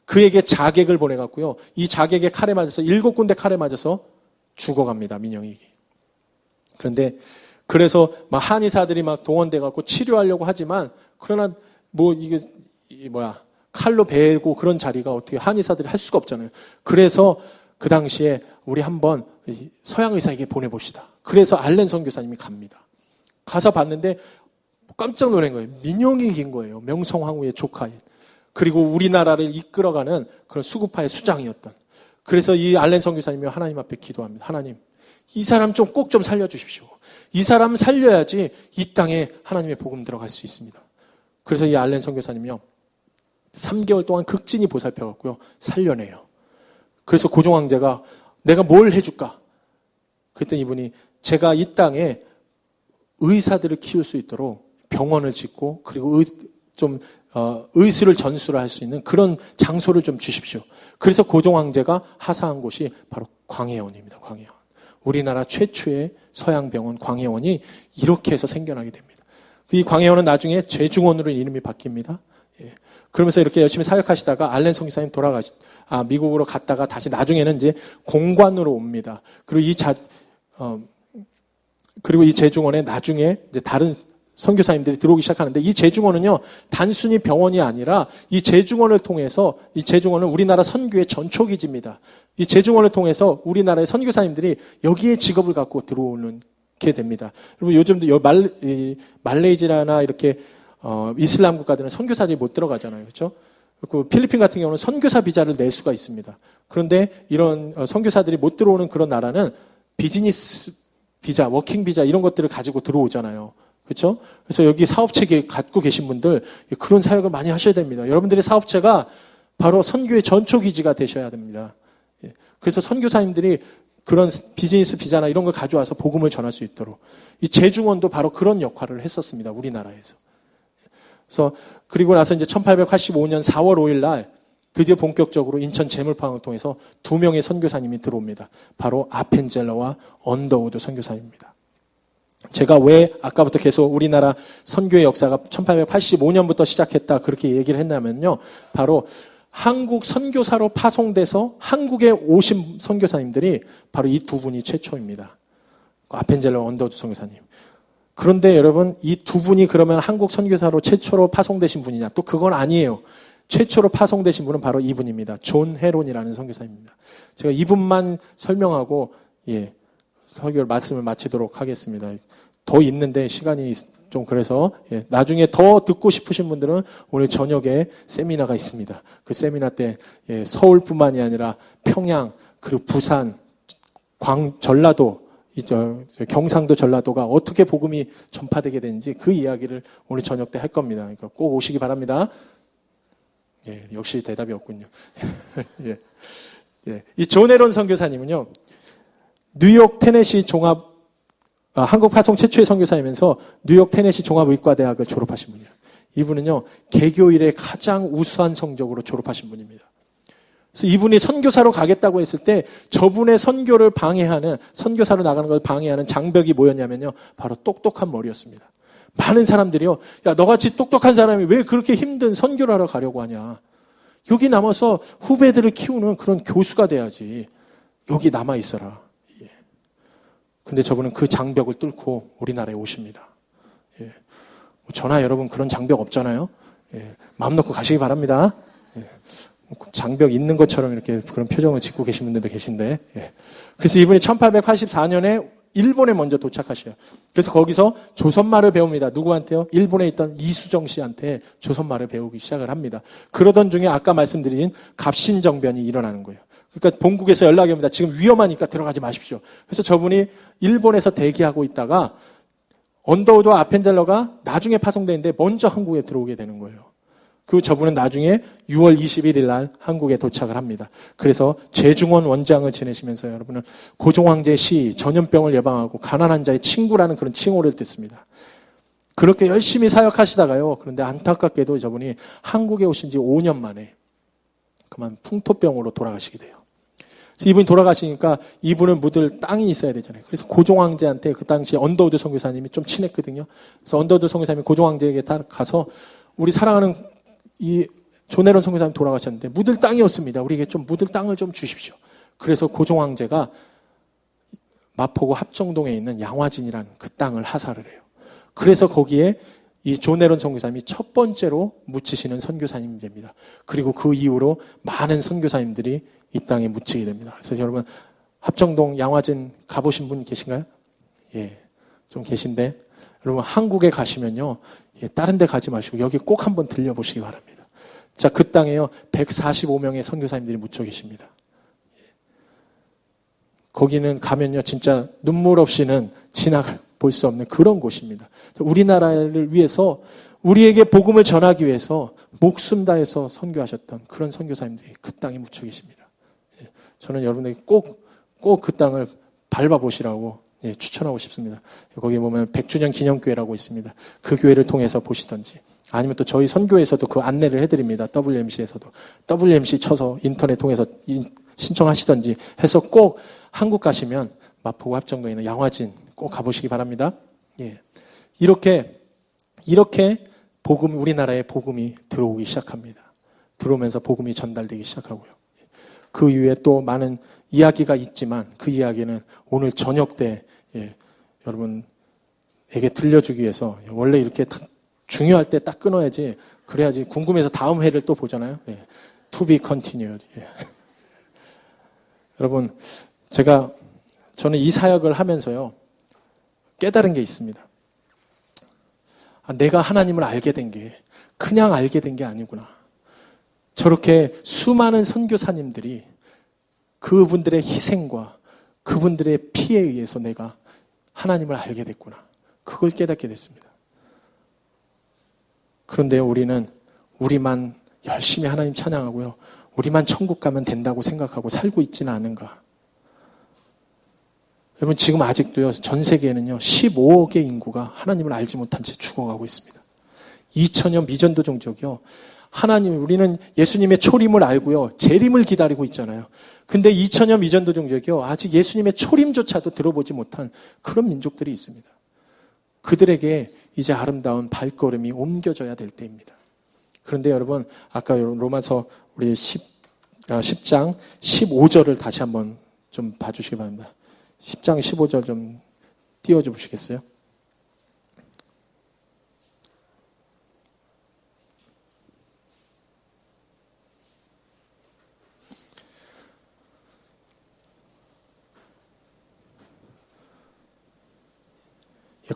그에게 자객을 보내갔고요. 이 자객의 칼에 맞아서 7군데 칼에 맞아서 죽어갑니다. 민영익이. 그래서 한의사들이 동원돼갖고 치료하려고 하지만 그러나 칼로 베고 그런 자리가 어떻게 한의사들이 할 수가 없잖아요. 그래서 그 당시에 우리 한번 서양 의사에게 보내봅시다. 그래서 알렌 선교사님이 갑니다. 가서 봤는데 깜짝 놀란 거예요. 민영익인 거예요. 명성황후의 조카인. 그리고 우리나라를 이끌어가는 그런 수구파의 수장이었던. 그래서 이 알렌 선교사님이 하나님 앞에 기도합니다. 하나님, 이 사람 꼭 좀 살려주십시오. 이 사람 살려야지 이 땅에 하나님의 복음 들어갈 수 있습니다. 그래서 이 알렌 선교사님이요, 3개월 동안 극진히 보살펴갖고요, 살려내요. 그래서 고종황제가 내가 뭘 해줄까? 그랬더니 이분이 제가 이 땅에 의사들을 키울 수 있도록 병원을 짓고 그리고 의술을 전수를 할 수 있는 그런 장소를 좀 주십시오. 그래서 고종황제가 하사한 곳이 바로 광해원입니다. 광해원. 우리나라 최초의 서양병원 광해원이 이렇게 해서 생겨나게 됩니다. 이 광해원은 나중에 제중원으로 이름이 바뀝니다. 그러면서 이렇게 열심히 사역하시다가 알렌 선교사님 미국으로 갔다가 다시 나중에는 이제 공관으로 옵니다. 그리고 이 제중원에 나중에 이제 다른 선교사님들이 들어오기 시작하는데 이 제중원은요, 단순히 병원이 아니라 이 제중원을 통해서 이 제중원은 우리나라 선교의 전초기지입니다. 이 제중원을 통해서 우리나라의 선교사님들이 여기에 직업을 갖고 들어오게 됩니다. 여러분 요즘도 말레이시아나 이렇게 이슬람 국가들은 선교사들이 못 들어가잖아요. 그렇죠? 그 필리핀 같은 경우는 선교사 비자를 낼 수가 있습니다. 그런데 이런 선교사들이 못 들어오는 그런 나라는 비즈니스 비자, 워킹 비자 이런 것들을 가지고 들어오잖아요. 그렇죠? 그래서 여기 사업체 갖고 계신 분들 그런 사역을 많이 하셔야 됩니다. 여러분들의 사업체가 바로 선교의 전초기지가 되셔야 됩니다. 그래서 선교사님들이 그런 비즈니스 비자나 이런 걸 가져와서 복음을 전할 수 있도록 이 제중원도 바로 그런 역할을 했었습니다. 우리나라에서. 그래서 그리고 나서 이제 1885년 4월 5일 날 드디어 본격적으로 인천 재물파원을 통해서 2명의 선교사님이 들어옵니다. 바로 아펜젤러와 언더우드 선교사입니다. 제가 왜 아까부터 계속 우리나라 선교의 역사가 1885년부터 시작했다 그렇게 얘기를 했냐면요. 바로 한국 선교사로 파송돼서 한국에 오신 선교사님들이 바로 이 두 분이 최초입니다. 아펜젤러와 언더우드 선교사님. 그런데 여러분 이 두 분이 그러면 한국 선교사로 최초로 파송되신 분이냐? 또 그건 아니에요. 최초로 파송되신 분은 바로 이분입니다. 존 헤론이라는 선교사입니다. 제가 이분만 설명하고 설교 말씀을 마치도록 하겠습니다. 더 있는데 시간이 좀 그래서 나중에 더 듣고 싶으신 분들은 오늘 저녁에 세미나가 있습니다. 그 세미나 때 서울뿐만이 아니라 평양 그리고 부산, 전라도 경상도 전라도가 어떻게 복음이 전파되게 되는지 그 이야기를 오늘 저녁 때 할 겁니다. 그러니까 꼭 오시기 바랍니다. 예, 역시 대답이 없군요. 예. 예. 이 존 에런 선교사님은요, 뉴욕 테네시 한국 파송 최초의 선교사이면서 뉴욕 테네시 종합의과대학을 졸업하신 분이에요. 이분은요, 개교 일의 가장 우수한 성적으로 졸업하신 분입니다. 그래서 이분이 선교사로 가겠다고 했을 때 저분의 선교를 방해하는, 선교사로 나가는 걸 방해하는 장벽이 뭐였냐면요, 바로 똑똑한 머리였습니다. 많은 사람들이요, 야, 너같이 똑똑한 사람이 왜 그렇게 힘든 선교를 하러 가려고 하냐. 여기 남아서 후배들을 키우는 그런 교수가 돼야지. 여기 남아 있어라. 예. 근데 저분은 그 장벽을 뚫고 우리나라에 오십니다. 예. 저나 여러분 그런 장벽 없잖아요. 예. 마음 놓고 가시기 바랍니다. 예. 장벽 있는 것처럼 이렇게 그런 표정을 짓고 계신 분들도 계신데. 예. 그래서 이분이 1884년에 일본에 먼저 도착하셔요. 그래서 거기서 조선말을 배웁니다. 누구한테요? 일본에 있던 이수정 씨한테 조선말을 배우기 시작을 합니다. 그러던 중에 아까 말씀드린 갑신정변이 일어나는 거예요. 그러니까 본국에서 연락이 옵니다. 지금 위험하니까 들어가지 마십시오. 그래서 저분이 일본에서 대기하고 있다가 언더우드 아펜젤러가 나중에 파송되는데 먼저 한국에 들어오게 되는 거예요. 그 저분은 나중에 6월 21일 날 한국에 도착을 합니다. 그래서 재중원 원장을 지내시면서 여러분은 고종황제 시 전염병을 예방하고 가난한 자의 친구라는 그런 칭호를 듣습니다. 그렇게 열심히 사역하시다가요. 그런데 안타깝게도 저분이 한국에 오신 지 5년 만에 그만 풍토병으로 돌아가시게 돼요. 그래서 이분이 돌아가시니까 이분을 묻을 땅이 있어야 되잖아요. 그래서 고종황제한테 그 당시 언더우드 선교사님이 좀 친했거든요. 그래서 언더우드 선교사님이 고종황제에게 가서 우리 사랑하는 이 존 에런 선교사님 돌아가셨는데 묻을 땅이 없습니다. 우리에게 좀 묻을 땅을 좀 주십시오. 그래서 고종황제가 마포구 합정동에 있는 양화진이라는 그 땅을 하사를 해요. 그래서 거기에 이 존 에런 선교사님이 첫 번째로 묻히시는 선교사님이 됩니다. 그리고 그 이후로 많은 선교사님들이 이 땅에 묻히게 됩니다. 그래서 여러분 합정동 양화진 가보신 분 계신가요? 예, 좀 계신데 여러분 한국에 가시면요, 예, 다른 데 가지 마시고 여기 꼭 한번 들려보시기 바랍니다. 자, 그 땅에요 145명의 선교사님들이 묻혀 계십니다. 예. 거기는 가면요 진짜 눈물 없이는 지나가 볼 수 없는 그런 곳입니다. 우리나라를 위해서 우리에게 복음을 전하기 위해서 목숨 다해서 선교하셨던 그런 선교사님들이 그 땅에 묻혀 계십니다. 예. 저는 여러분에게 꼭 그 땅을 밟아보시라고 예, 추천하고 싶습니다. 거기 보면 100주년 기념교회라고 있습니다. 그 교회를 통해서 보시던지 아니면 또 저희 선교에서도 그 안내를 해드립니다. WMC에서도 WMC 쳐서 인터넷 통해서 신청하시던지 해서 꼭 한국 가시면 마포구 합정동에 있는 양화진 꼭 가보시기 바랍니다. 예. 이렇게 우리나라에 복음이 들어오기 시작합니다. 들어오면서 복음이 전달되기 시작하고요. 그 이후에 또 많은 이야기가 있지만 그 이야기는 오늘 저녁 때 예, 여러분에게 들려주기 위해서 원래 이렇게 중요할 때 딱 끊어야지 그래야지 궁금해서 다음 회를 또 보잖아요. 예, to be continued. 예. 여러분 저는 이 사역을 하면서요 깨달은 게 있습니다. 내가 하나님을 알게 된 게 그냥 알게 된 게 아니구나. 저렇게 수많은 선교사님들이 그분들의 희생과 그분들의 피에 의해서 내가 하나님을 알게 됐구나. 그걸 깨닫게 됐습니다. 그런데 우리는 우리만 열심히 하나님 찬양하고요. 우리만 천국 가면 된다고 생각하고 살고 있지는 않은가. 여러분 지금 아직도요. 전 세계에는요. 15억의 인구가 하나님을 알지 못한 채 죽어가고 있습니다. 2000년 미전도 종족이요. 우리는 예수님의 초림을 알고요. 재림을 기다리고 있잖아요. 근데 2000년 미전도 종족이요. 아직 예수님의 초림조차도 들어보지 못한 그런 민족들이 있습니다. 그들에게 이제 아름다운 발걸음이 옮겨져야 될 때입니다. 그런데 여러분, 아까 로마서 우리 10장 15절을 다시 한번 좀 봐주시기 바랍니다. 10장 15절 좀 띄워줘 보시겠어요?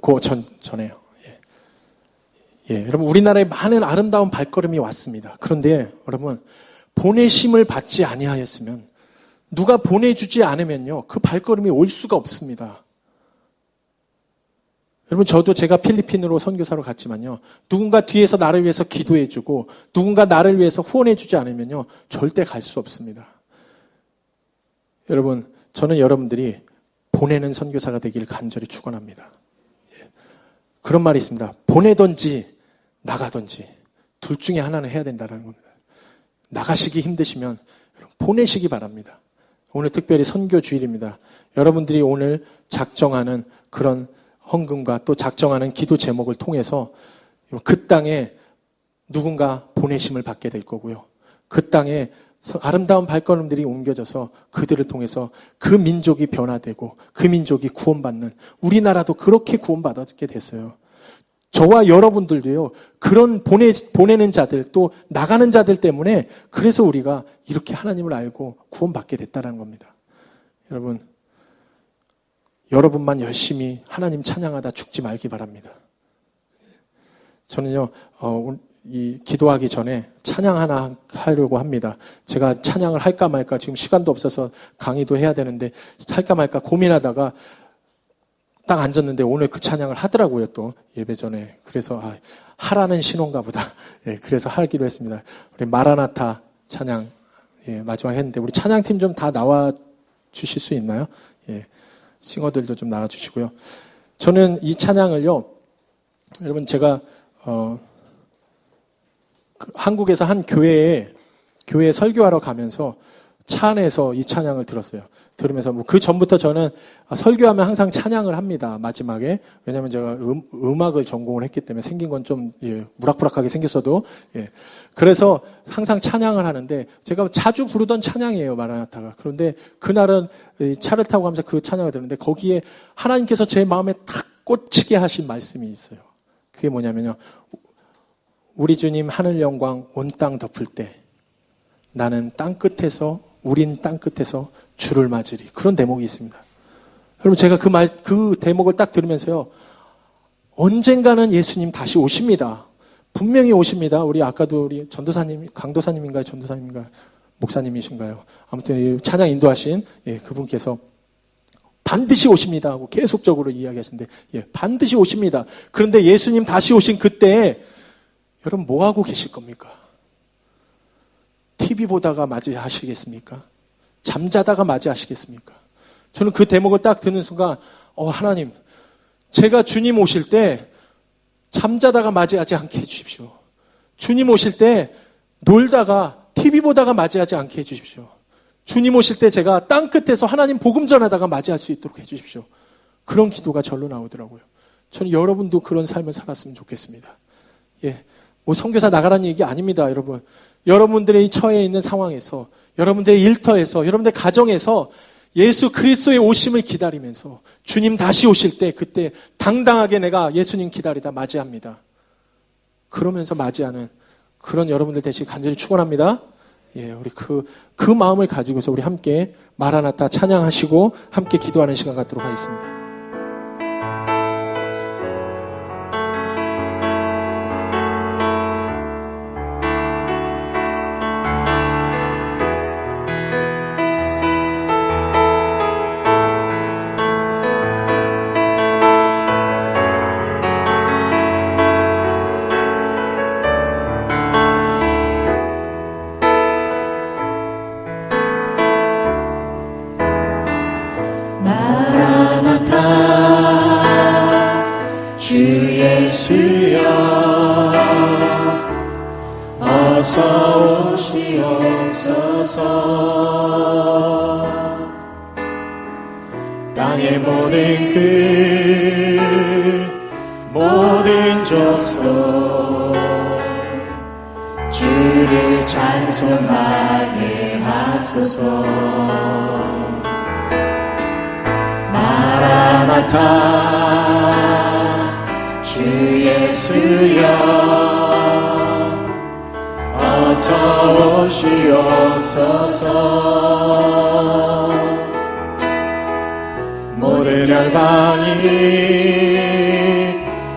그 전에요. 예, 여러분 우리나라에 많은 아름다운 발걸음이 왔습니다. 그런데 여러분 보내심을 받지 아니하였으면 누가 보내주지 않으면요 그 발걸음이 올 수가 없습니다. 여러분, 저도 제가 필리핀으로 선교사로 갔지만요, 누군가 뒤에서 나를 위해서 기도해주고 누군가 나를 위해서 후원해주지 않으면요 절대 갈 수 없습니다. 여러분, 저는 여러분들이 보내는 선교사가 되기를 간절히 축원합니다. 그런 말이 있습니다. 보내든지 나가든지 둘 중에 하나는 해야 된다는 겁니다. 나가시기 힘드시면 보내시기 바랍니다. 오늘 특별히 선교 주일입니다. 여러분들이 오늘 작정하는 그런 헌금과 또 작정하는 기도 제목을 통해서 그 땅에 누군가 보내심을 받게 될 거고요. 그 땅에 아름다운 발걸음들이 옮겨져서 그들을 통해서 그 민족이 변화되고 그 민족이 구원받는, 우리나라도 그렇게 구원받게 됐어요. 저와 여러분들도요, 그런 보내는 자들, 또 나가는 자들 때문에 그래서 우리가 이렇게 하나님을 알고 구원받게 됐다는 겁니다. 여러분만 열심히 하나님 찬양하다 죽지 말기 바랍니다. 저는요, 이 기도하기 전에 찬양 하나 하려고 합니다. 제가 찬양을 할까 말까, 지금 시간도 없어서 강의도 해야 되는데 할까 말까 고민하다가 딱 앉았는데 오늘 그 찬양을 하더라고요, 또 예배 전에. 그래서 하라는 신호인가 보다. 예, 그래서 하기로 했습니다. 우리 마라나타 찬양, 예, 마지막 했는데 우리 찬양팀 좀 다 나와 주실 수 있나요? 예, 싱어들도 좀 나와 주시고요. 저는 이 찬양을요, 여러분, 제가 한국에서 한 교회에 설교하러 가면서 차 안에서 이 찬양을 들었어요. 들으면서 그 전부터 저는 설교하면 항상 찬양을 합니다. 마지막에. 왜냐하면 제가 음악을 전공을 했기 때문에 생긴 건 좀 무락부락하게 생겼어도, 그래서 항상 찬양을 하는데 제가 자주 부르던 찬양이에요, 마라나타가. 그런데 그날은 차를 타고 가면서 그 찬양을 들었는데 거기에 하나님께서 제 마음에 탁 꽂히게 하신 말씀이 있어요. 그게 뭐냐면요, 우리 주님 하늘 영광 온 땅 덮을 때 나는 우린 땅 끝에서 주를 맞으리. 그런 대목이 있습니다. 여러분, 제가 그 대목을 딱 들으면서요, 언젠가는 예수님 다시 오십니다. 분명히 오십니다. 아까도 우리 전도사님, 강도사님인가요? 전도사님인가요? 목사님이신가요? 아무튼 이 찬양 인도하신 그분께서 반드시 오십니다 하고 계속적으로 이야기하시는데, 반드시 오십니다. 그런데 예수님 다시 오신 그때에 여러분 뭐 하고 계실 겁니까? TV 보다가 맞이하시겠습니까? 잠자다가 맞이하시겠습니까? 저는 그 대목을 딱 듣는 순간, 하나님, 제가 주님 오실 때 잠자다가 맞이하지 않게 해주십시오. 주님 오실 때 놀다가 TV 보다가 맞이하지 않게 해주십시오. 주님 오실 때 제가 땅 끝에서 하나님 복음 전하다가 맞이할 수 있도록 해주십시오. 그런 기도가 절로 나오더라고요. 저는 여러분도 그런 삶을 살았으면 좋겠습니다. 선교사 나가라는 얘기 아닙니다, 여러분. 여러분들의 처해 있는 상황에서, 여러분들의 일터에서, 여러분들의 가정에서 예수 그리스도의 오심을 기다리면서 주님 다시 오실 때 그때 당당하게 내가 예수님 기다리다 맞이합니다. 그러면서 맞이하는 그런 여러분들 되시길 간절히 축원합니다. 우리 그 마음을 가지고서 우리 함께 마라나타 찬양하시고 함께 기도하는 시간 갖도록 하겠습니다. 어서 오시옵소서. 땅의 모든 끝 모든 족속 주를 찬송하게 하소서. 마라나타 주 예수여 어서 오시옵소서. 모든 열방이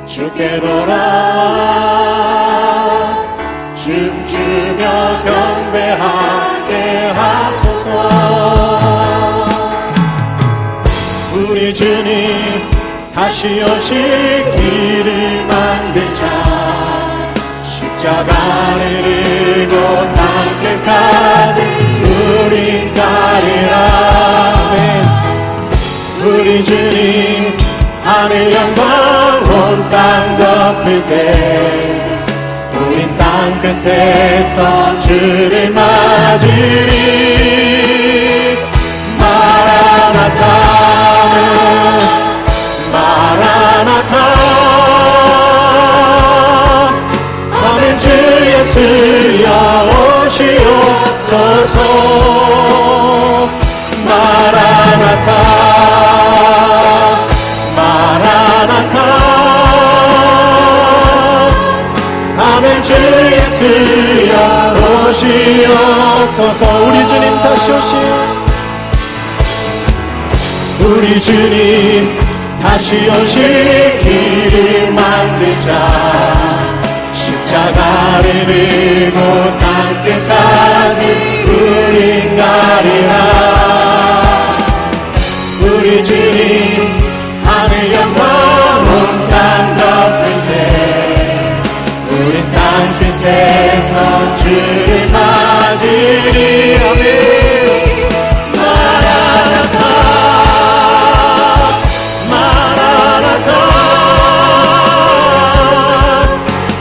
주께 돌아와 춤추며 경배하게 하소서. 우리 주님 다시 다시 오실 길을 만들자. 십자가를 들고 땅끝까지 우린 가리라. 우리 주님 하늘 영광 온 땅 덮을 때 우린 땅 끝에서 주를 맞으리. 마라나타 마라나타 아멘. 주 예수여 오시옵소서. 마라나타 마라나타 아멘. 주 예수여 오시옵소서. 우리 주님 다시 오시옵소서. 우리 주님 다시 오실 길을 만들자. 십자가를 들고 땅끝까지 우린 가리라. 우리 주님 하늘 영광 온 땅 덮을 때 우린 땅 끝에서 주를 맞으리. 아멘. 마라나타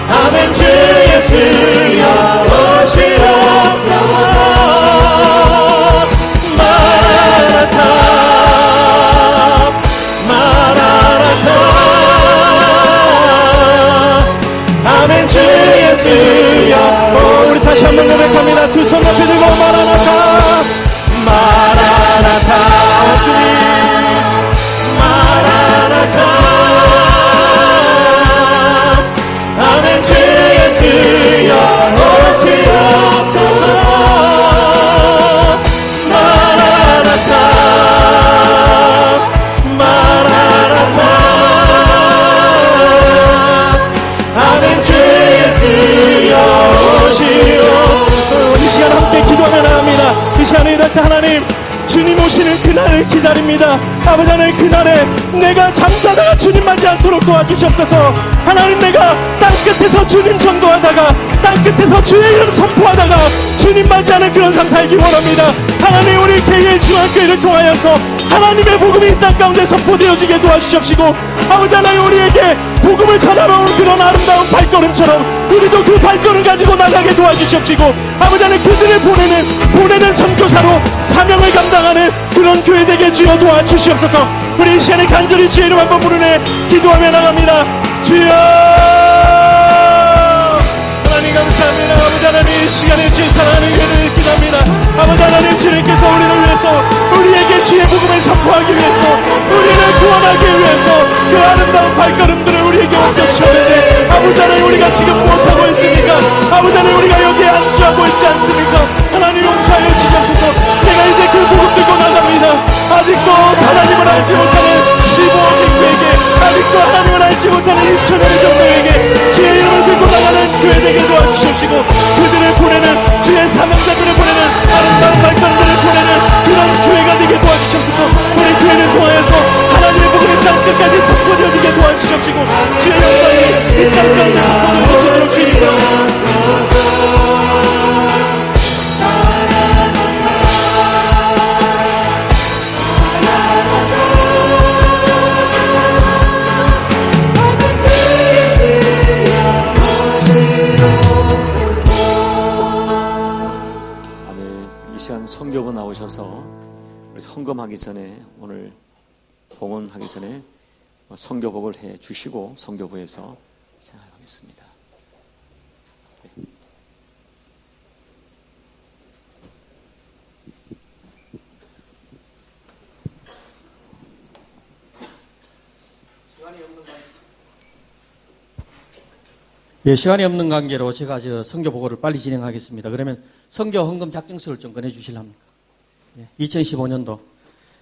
아멘. 주 예수여 오시옵소서. 마라나타 마라나타 아멘. 주 예수여. 우리 다시 한번 고백합니다. 두 손 높이 들고 마라나타 마라나타 주님 마라나타 아멘. 주 예수여 오시옵소서. 마라나타 마라나타 아멘. 주 예수여 오시옵소서. 이 시간 함께 기도하며 나갑니다. 이 시간에 이럴 때 하나님 주님 오시는 그날을 기다립니다. 아버지 하나님 그날에 내가 잠자다가 주님 맞지 않도록 도와주시옵소서. 하나님 내가 땅끝에서 주님 전도하다가 땅끝에서 주의 이름 선포하다가 주님 맞지 않은 그런 삶 살기 원합니다. 하나님 우리 개일 중학교를 통하여서 하나님의 복음이 이 땅 가운데 선포되어지게 도와주시옵시고 아버지 하나님 우리에게 복음을 전하러 온 그런 아름다운 발걸음처럼 우리도 그 발걸음 가지고 나가게 도와주시옵시고 아버지 하나님 그들을 보내는 선교사로 사명을 감당하는 그런 교회 되게 주여 도와주시옵소서. 우리 이 시간에 간절히 주의 이름 한번 부르네 기도하며 나갑니다. 주여 하나님 감사합니다. 아버지 하나님 이 시간에 주의 사랑하는 교회를 기도합니다. 아버지 하나님 주님께서 우리를 위해서 우리에게 주의 복음을 선포하기 위해서 우리를 구원하기 위해서 그 아름다운 발걸음들을 우리에게 옮겨주셨는데 아버지 하나님 우리가 지금 무엇하고 있습니까? 아버지 하나님 우리가 여기에 안주하고 있지 않습니까? 하나님 용서하여 주셔서 내가 이제 그 복음 들고 나갑니다. 아직도 하나님을 알지 못하는 15억인교에게 아직도 하나님을 알지 못하는 2천여 정도에게 주의 이름을 들고 나가는 교회 되게 도와주시옵시고 그들을 보내는 주의 사명자들을 보내는 아름다운 발걸음들을 보내는 그런 교회가 되게 도와주시옵소서. 우리 교회를 통하여서 하나님의 복음이 땅끝까지 선포되어지게 도와주시옵시고 주의 영광이 이 땅 가운데 선포되어지도록 주님과 성교부 나오셔서 헌금하기 전에 오늘 봉헌하기 전에 성교복을 해 주시고 성교부에서 진행하겠습니다. 시간이 없는 관계로 제가 성교 보고를 빨리 진행하겠습니다. 그러면 성교 헌금 작정서를 좀 꺼내주실랍니까? 2015년도